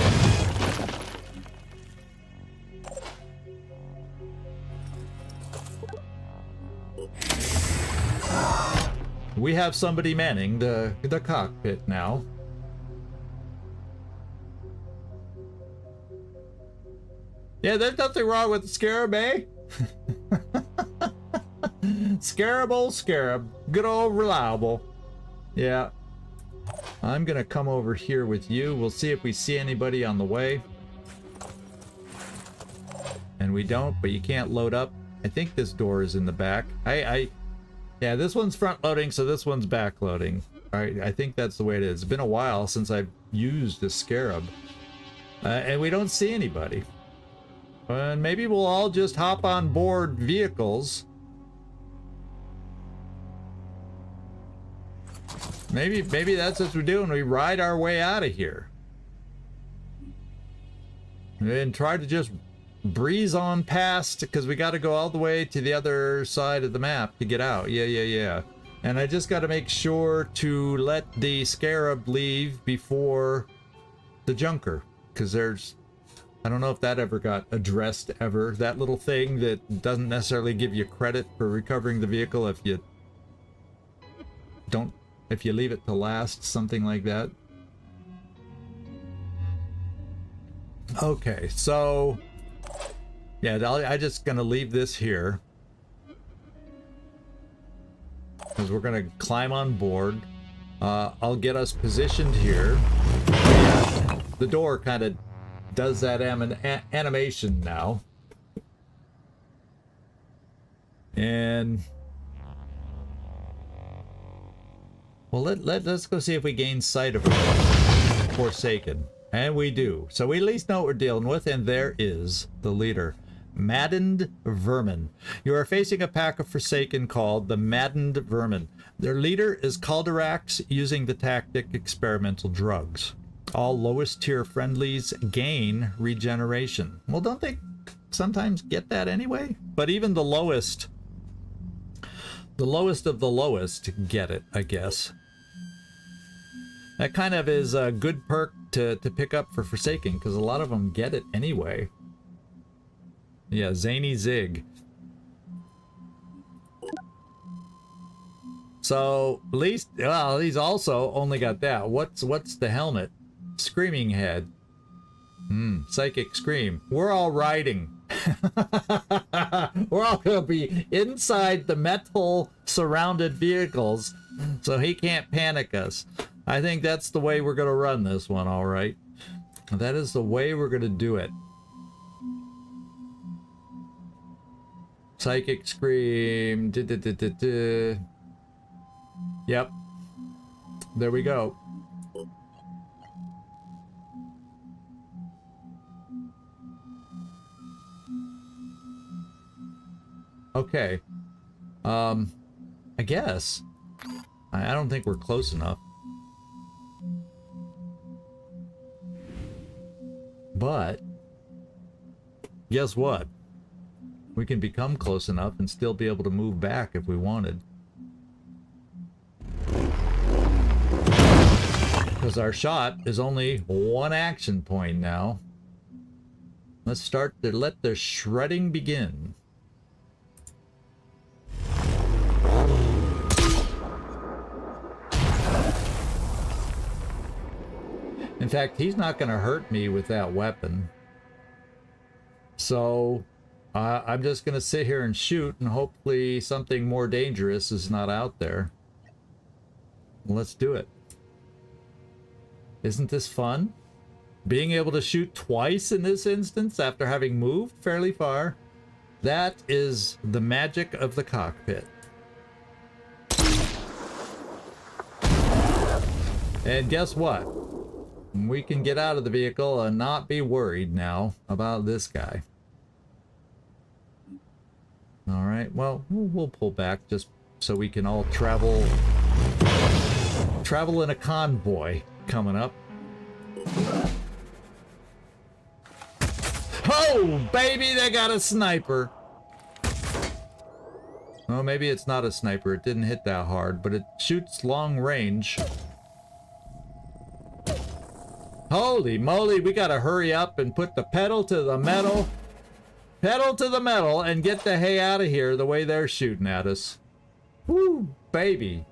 We have somebody manning the cockpit now. Yeah, there's nothing wrong with the Scarab, eh? Scarab, old Scarab. Good old reliable. Yeah. I'm gonna come over here with you. We'll see if we see anybody on the way. And we don't, but you can't load up. I think this door is in the back. Yeah, this one's front loading, so this one's back loading. Alright, I think that's the way it is. It's been a while since I've used the Scarab. And we don't see anybody. And maybe we'll all just hop on board vehicles. Maybe that's what we do, and we ride our way out of here. And try to just breeze on past, because we got to go all the way to the other side of the map to get out. Yeah. And I just got to make sure to let the Scarab leave before the junker, because there's, I don't know if that ever got addressed ever. That little thing that doesn't necessarily give you credit for recovering the vehicle if you don't, if you leave it to last, something like that. Okay, so yeah, I'm just gonna leave this here because we're gonna climb on board. I'll get us positioned here. Yeah, the door kind of does that animation now. And well, let's go see if we gain sight of Forsaken. And we do. So we at least know what we're dealing with, and there is the leader. Maddened Vermin. You are facing a pack of Forsaken called the Maddened Vermin. Their leader is Calderax using the tactic experimental drugs. All lowest tier friendlies gain regeneration. Well, don't they sometimes get that anyway. But even the lowest of the lowest get it, I guess. That kind of is a good perk to pick up for Forsaken, because a lot of them get it anyway. Yeah, Zany Zig. So at least, well, he's also only got that. What's the helmet? Screaming Head. Psychic Scream. We're all riding. We're all gonna be inside the metal surrounded vehicles, so he can't panic us. I think that's the way we're gonna run this one, all right. That is the way we're gonna do it. Psychic Scream. Yep. There we go. Okay. I guess. I don't think we're close enough. But guess what? We can become close enough and still be able to move back if we wanted. Because our shot is only one action point now. Let's start to let the shredding begin. In fact, he's not going to hurt me with that weapon. So I'm just going to sit here and shoot, and hopefully something more dangerous is not out there. Let's do it. Isn't this fun? Being able to shoot twice in this instance after having moved fairly far. That is the magic of the cockpit. And guess what? We can get out of the vehicle and not be worried now about this guy. All right, well, we'll pull back just so we can all travel in a convoy coming up. Oh, baby, they got a sniper. Oh, maybe it's not a sniper. It didn't hit that hard, but it shoots long range. Holy moly, we gotta hurry up and put the pedal to the metal. Pedal to the metal and get the hay out of here the way they're shooting at us. Woo, baby.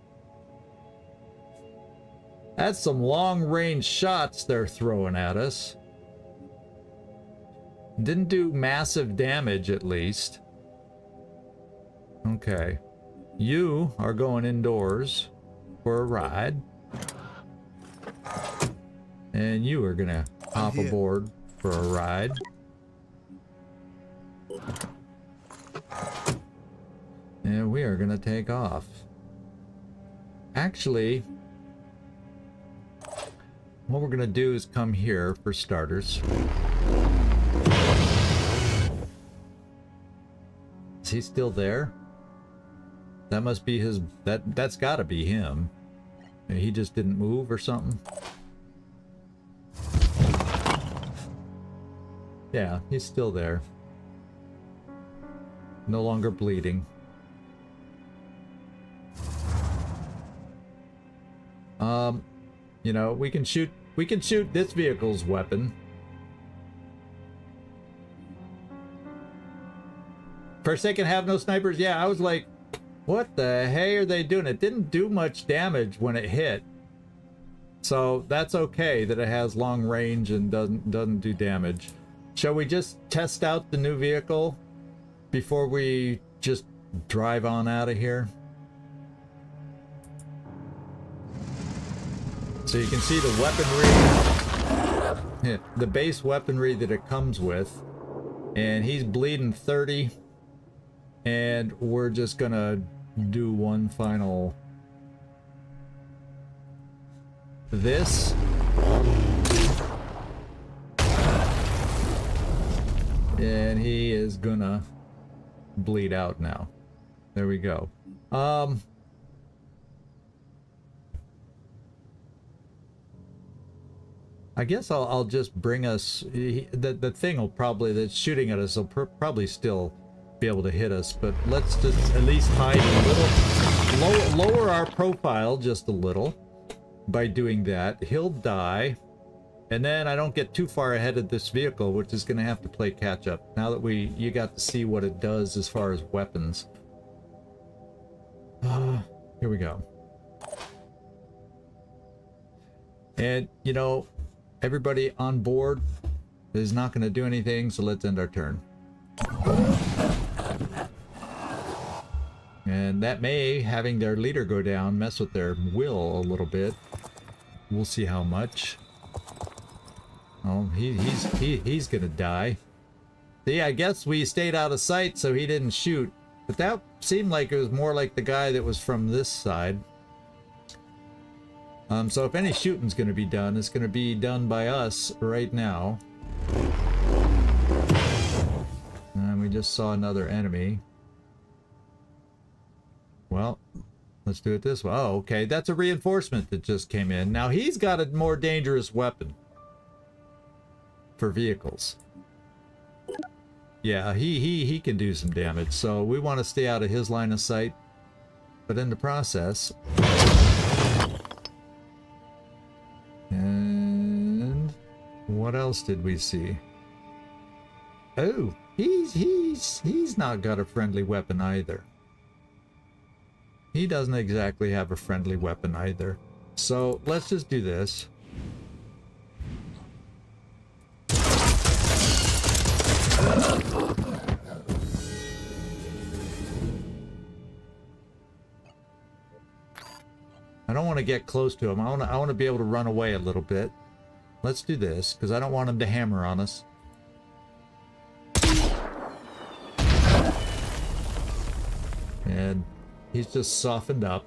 That's some long-range shots they're throwing at us. Didn't do massive damage, at least. Okay. You are going indoors for a ride. And you are gonna hop aboard for a ride. And we are gonna take off. Actually, what we're gonna do is come here for starters. Is he still there? That must be his, that's gotta be him. He just didn't move or something. Yeah, he's still there. No longer bleeding. You know, we can shoot this vehicle's weapon. For a second, have no snipers. Yeah, I was like, what the hey are they doing? It didn't do much damage when it hit. So that's okay that it has long range and doesn't do damage. Shall we just test out the new vehicle before we just drive on out of here? So you can see the weaponry, the base weaponry that it comes with. And he's bleeding 30. And we're just gonna do one final... This. And he is gonna bleed out now. There we go. I guess I'll just bring us... The thing will probably... that's shooting at us will probably still be able to hit us, but let's just at least hide a little... Lower our profile just a little by doing that. He'll die. And then I don't get too far ahead of this vehicle, which is going to have to play catch up. Now that you got to see what it does as far as weapons. Here we go. And, you know, everybody on board is not going to do anything, so let's end our turn. And that may, having their leader go down, mess with their will a little bit. We'll see how much. Oh, he's gonna die. See, I guess we stayed out of sight, so he didn't shoot. But that seemed like it was more like the guy that was from this side. So if any shooting's gonna be done, it's gonna be done by us right now. And we just saw another enemy. Well, let's do it this way. Oh, okay, that's a reinforcement that just came in. Now he's got a more dangerous weapon. For vehicles. Yeah, he can do some damage, so we want to stay out of his line of sight. But in the process... And... what else did we see? Oh, he's not got a friendly weapon either. He doesn't exactly have a friendly weapon either. So, let's just do this. I don't want to get close to him. I want to be able to run away a little bit. Let's do this, because I don't want him to hammer on us. And he's just softened up.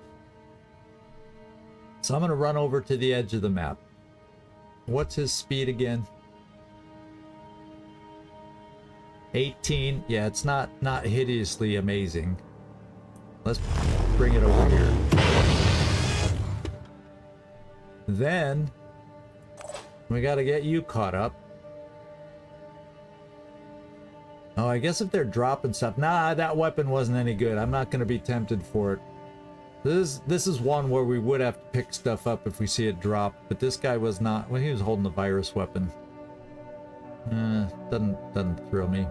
So I'm going to run over to the edge of the map. What's his speed again? 18. Yeah, it's not hideously amazing. Let's bring it over here. Then we got to get you caught up. Oh, I guess if they're dropping stuff. Nah, that weapon wasn't any good. I'm not going to be tempted for it. This is one where we would have to pick stuff up if we see it drop, but this guy was not. Well, he was holding the virus weapon. Doesn't thrill me.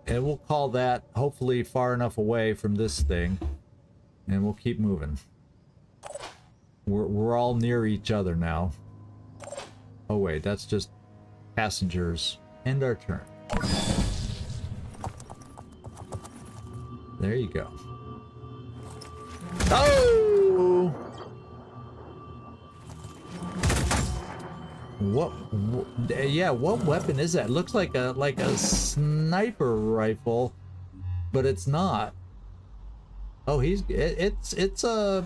And we'll call that hopefully far enough away from this thing, and we'll keep moving. We're all near each other now. Oh wait, that's just passengers. End our turn. There you go. Oh! What? Yeah, what weapon is that? It looks like a sniper rifle, but it's not. Oh, it's a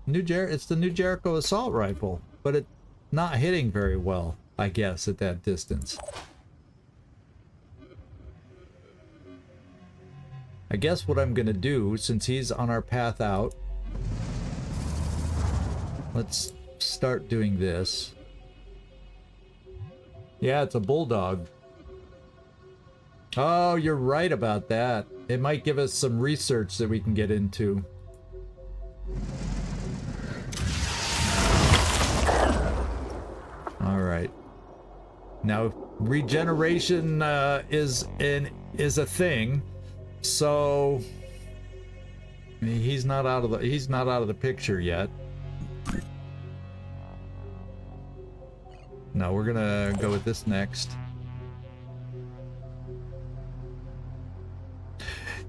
it's the new Jericho assault rifle, but it's not hitting very well, I guess, at that distance. I guess what I'm gonna do, since he's on our path out, let's start doing this. Yeah, it's a bulldog. Oh, you're right about that. It might give us some research that we can get into. All right. Now, regeneration is a thing, so he's not out of the picture yet. No, we're gonna go with this next.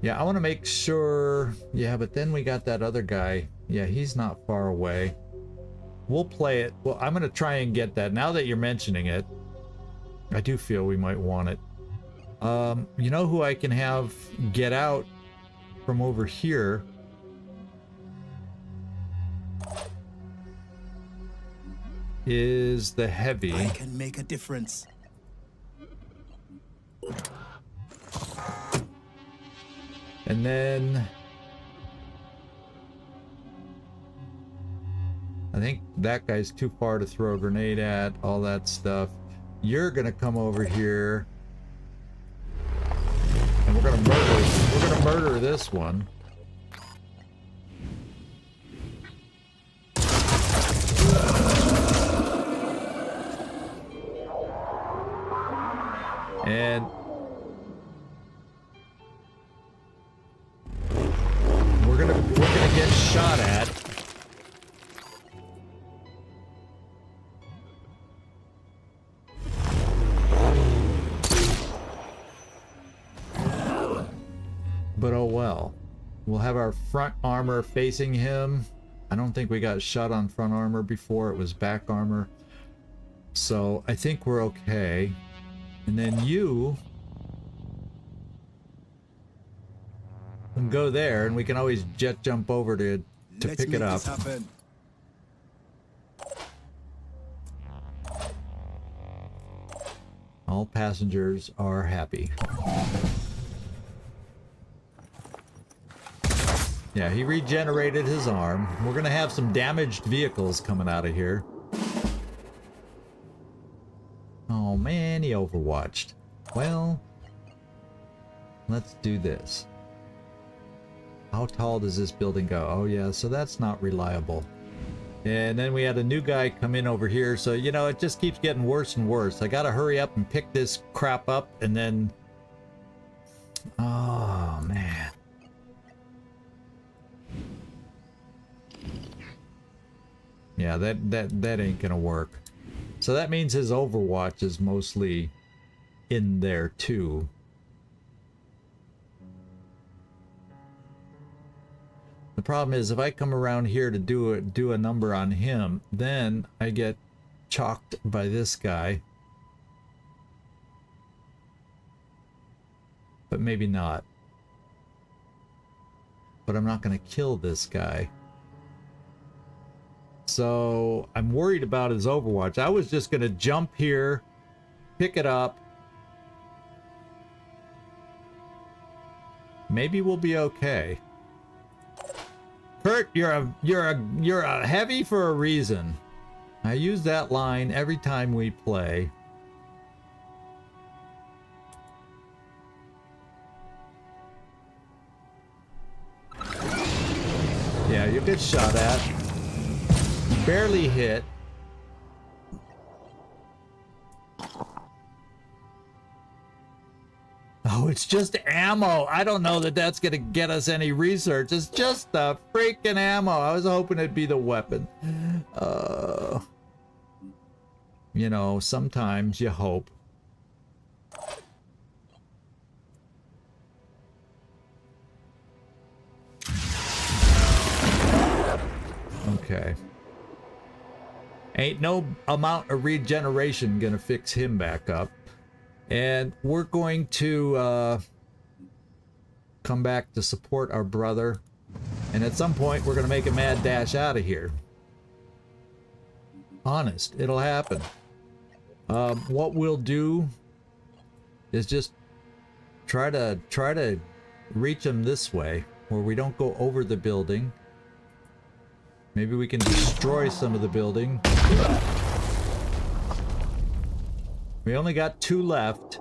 Yeah, I want to make sure. Yeah, but then we got that other guy. Yeah, he's not far away. We'll play it. Well, I'm gonna try and get that. Now that you're mentioning it, I do feel we might want it. You know who I can have get out from over here? Is the heavy. I can make a difference. And then think that guy's too far to throw a grenade at, all that stuff. You're gonna come over here. And we're gonna murder this one. And we're gonna get shot at. But oh well. We'll have our front armor facing him. I don't think we got shot on front armor before. It was back armor. So I think we're okay. And then you can go there, and we can always jet jump over to pick it up. All passengers are happy. Yeah, he regenerated his arm. We're gonna have some damaged vehicles coming out of here. Oh man, he overwatched. Well, let's do this. How tall does this building go? Oh yeah, so that's not reliable. And then we had a new guy come in over here, so you know, it just keeps getting worse and worse. I gotta hurry up and pick this crap up, and then... Oh man. Yeah, that ain't gonna work. So that means his Overwatch is mostly in there too. The problem is if I come around here to do a number on him, then I get chalked by this guy. But maybe not. But I'm not gonna kill this guy. So I'm worried about his Overwatch. I was just gonna jump here, pick it up. Maybe we'll be okay. Kurt, you're a heavy for a reason. I use that line every time we play. Yeah, you get shot at. Barely hit. Oh, it's just ammo. I don't know that that's gonna get us any research. It's just the freaking ammo. I was hoping it'd be the weapon. You know, sometimes you hope. Okay. Ain't no amount of regeneration gonna fix him back up. And we're going to come back to support our brother. And at some point, we're gonna make a mad dash out of here. Honest, it'll happen. What we'll do is just try to reach him this way, where we don't go over the building. Maybe we can destroy some of the building. We only got 2 left.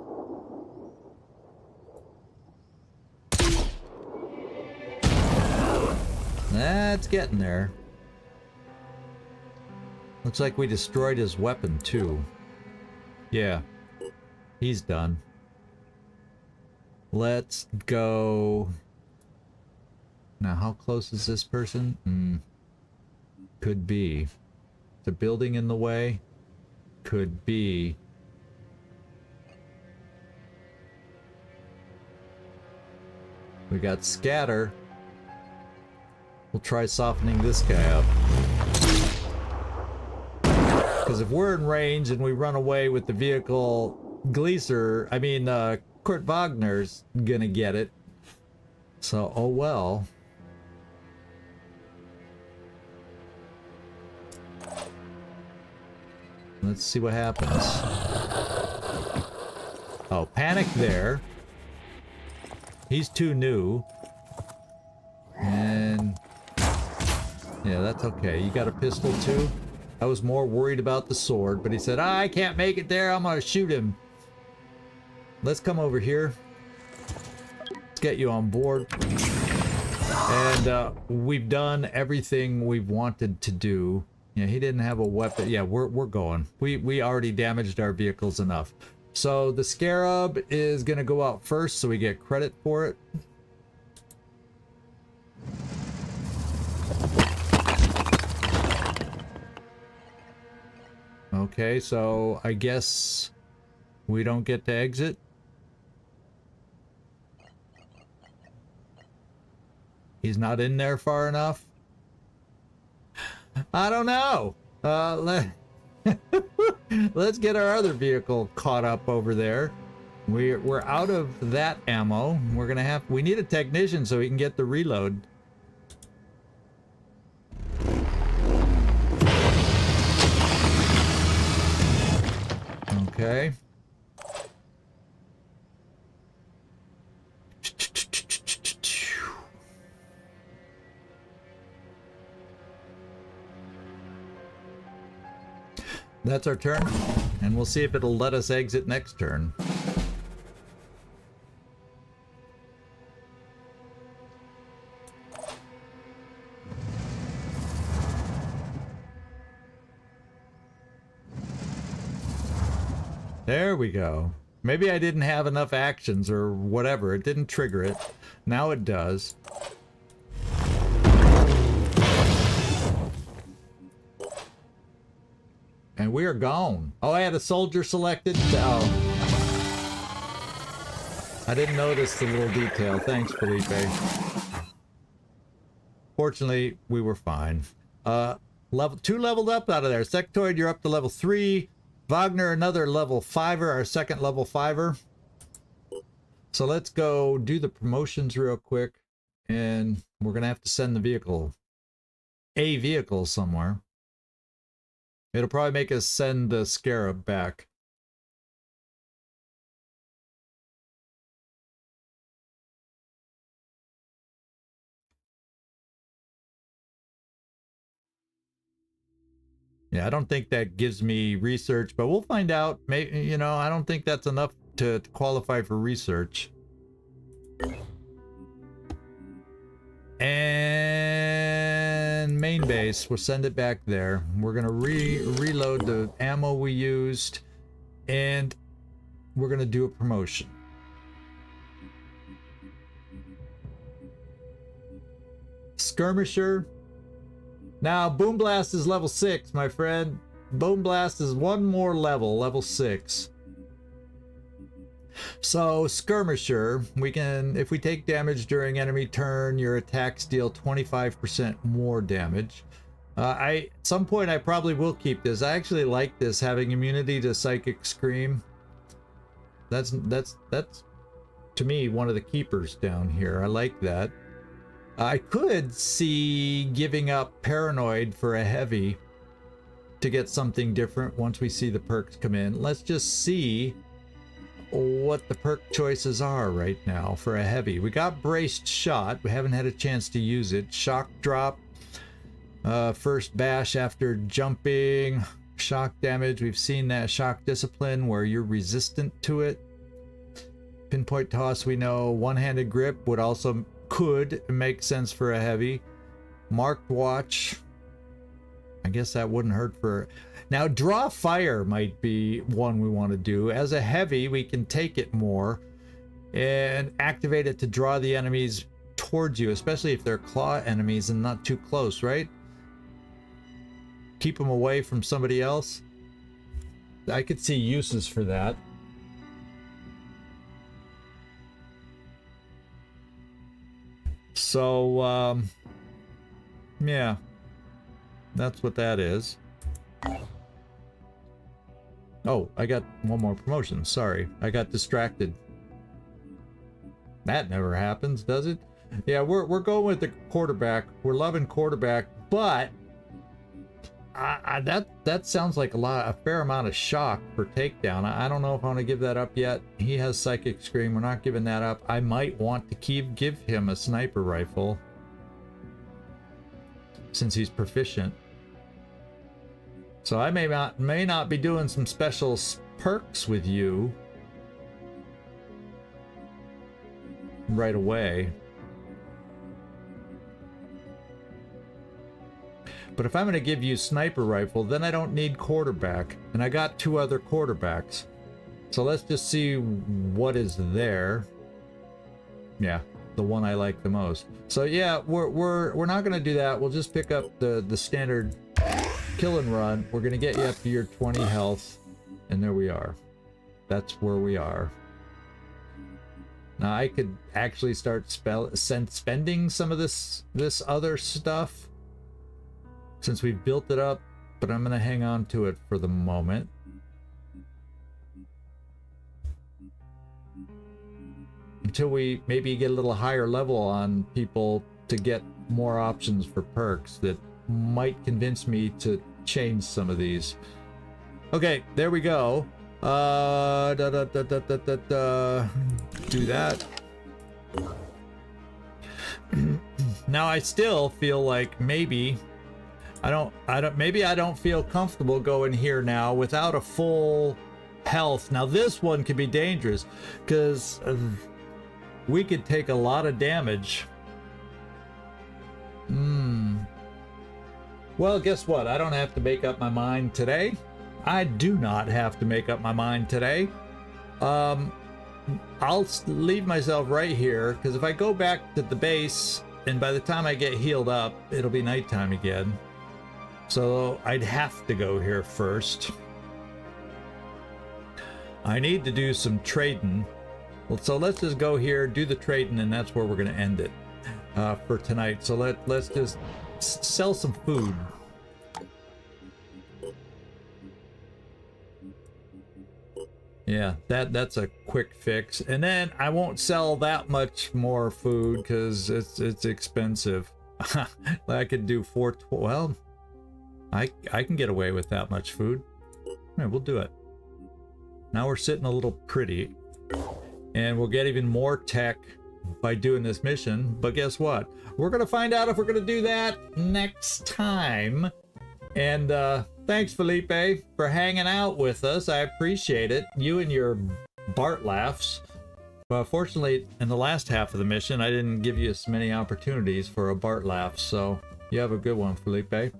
That's getting there. Looks like we destroyed his weapon too. Yeah, he's done. Let's go. Now, how close is this person? Could be. The building in the way? Could be. We got scatter. We'll try softening this guy up. Because if we're in range and we run away with the vehicle, Kurt Wagner's gonna get it. So, oh well. Let's see what happens. Oh, panic there. He's too new. And Yeah, that's okay. You got a pistol too? I was more worried about the sword, but he said, I can't make it there. I'm gonna shoot him. Let's come over here. Let's get you on board. And we've done everything we've wanted to do. Yeah, he didn't have a weapon. Yeah, we're going. We already damaged our vehicles enough. So the Scarab is gonna go out first, so we get credit for it. Okay, so I guess we don't get to exit. He's not in there far enough. I don't know. Let's get our other vehicle caught up over there. We're out of that ammo. We need a technician so we can get the reload. Okay. That's our turn, and we'll see if it'll let us exit next turn. There we go. Maybe I didn't have enough actions or whatever. It didn't trigger it. Now it does. And we are gone. Oh, I had a soldier selected. Oh. I didn't notice the little detail. Thanks, Felipe. Fortunately, we were fine. Level 2 leveled up out of there. Sectoid, you're up to level 3. Wagner, another level 5er, our second level 5er. So let's go do the promotions real quick. And we're going to have to send a vehicle somewhere. It'll probably make us send the Scarab back. Yeah, I don't think that gives me research, but we'll find out. Maybe, you know, I don't think that's enough to qualify for research. And main base, we'll send it back there. We're gonna reload the ammo we used, and we're gonna do a promotion. Skirmisher. Now, Boom Blast is level 6, my friend. Boom Blast is one more level, level 6. So, Skirmisher, we can, if we take damage during enemy turn, your attacks deal 25% more damage. At some point, I probably will keep this. I actually like this, having immunity to Psychic Scream. That's to me, one of the keepers down here. I like that. I could see giving up Paranoid for a heavy to get something different once we see the perks come in. Let's just see what the perk choices are right now for a heavy. We got Braced Shot. We haven't had a chance to use it. Shock Drop. First Bash after jumping. Shock Damage. We've seen that. Shock Discipline where you're resistant to it. Pinpoint Toss, we know. One-handed Grip would also could make sense for a heavy. Marked Watch, I guess that wouldn't hurt for... Now, Draw Fire might be one we want to do. As a heavy, we can take it more and activate it to draw the enemies towards you, especially if they're claw enemies and not too close, right? Keep them away from somebody else. I could see uses for that. So, yeah, that's what that is. Oh, I got one more promotion. Sorry, I got distracted. That never happens, does it? Yeah, we're going with the quarterback. We're loving quarterback, but that sounds like a fair amount of shock for takedown. I don't know if I want to give that up yet. He has Psychic Scream. We're not giving that up. I might want to give him a sniper rifle. since he's proficient. So I may not be doing some special perks with you right away. But if I'm going to give you sniper rifle, then I don't need quarterback. And I got 2 other quarterbacks. So let's just see what is there. Yeah, the one I like the most. So yeah, we're not going to do that. We'll just pick up the standard kill and run. We're going to get you up to your 20 health. And there we are. That's where we are. Now I could actually start spending some of this other stuff, since we've built it up, but I'm going to hang on to it for the moment. Until we maybe get a little higher level on people to get more options for perks that might convince me to change some of these. Okay, there we go. Do that. Now I still feel like maybe I don't feel comfortable going here now without a full health. Now this one could be dangerous because we could take a lot of damage. Well, guess what? I don't have to make up my mind today. I do not have to make up my mind today. I'll leave myself right here, because if I go back to the base and by the time I get healed up, it'll be nighttime again. So I'd have to go here first. I need to do some trading. Well, so let's just go here, do the trading, and that's where we're going to end it for tonight. So let's just sell some food. Yeah, that's a quick fix. And then I won't sell that much more food because it's expensive. I could do 412. Well, I can get away with that much food. All right, we'll do it. Now we're sitting a little pretty, and we'll get even more tech by doing this mission. But guess what? We're gonna find out if we're gonna do that next time. And thanks, Felipe, for hanging out with us. I appreciate it. You and your Bart laughs. Well, fortunately, in the last half of the mission, I didn't give you as many opportunities for a Bart laugh, so you have a good one, Felipe.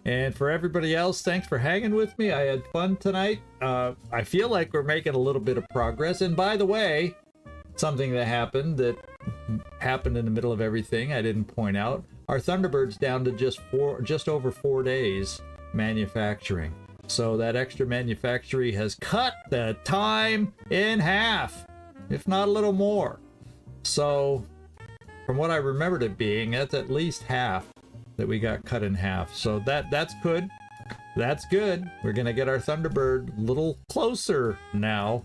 And for everybody else, thanks for hanging with me. I had fun tonight. I feel like we're making a little bit of progress. And by the way, something that happened in the middle of everything I didn't point out. Our Thunderbird's down to just over 4 days manufacturing. So that extra manufacturing has cut the time in half, if not a little more. So from what I remembered it being, that's at least half that we got cut in half. So that's good. That's good. We're gonna get our Thunderbird a little closer now,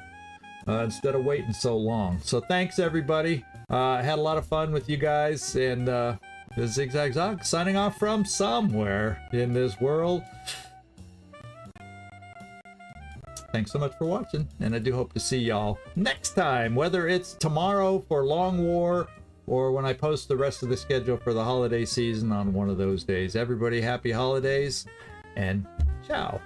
instead of waiting so long. So thanks everybody. I had a lot of fun with you guys, and this is ZigZagZog signing off from somewhere in this world. Thanks so much for watching, and I do hope to see y'all next time, whether it's tomorrow for Long War or when I post the rest of the schedule for the holiday season on one of those days. Everybody, happy holidays, and ciao.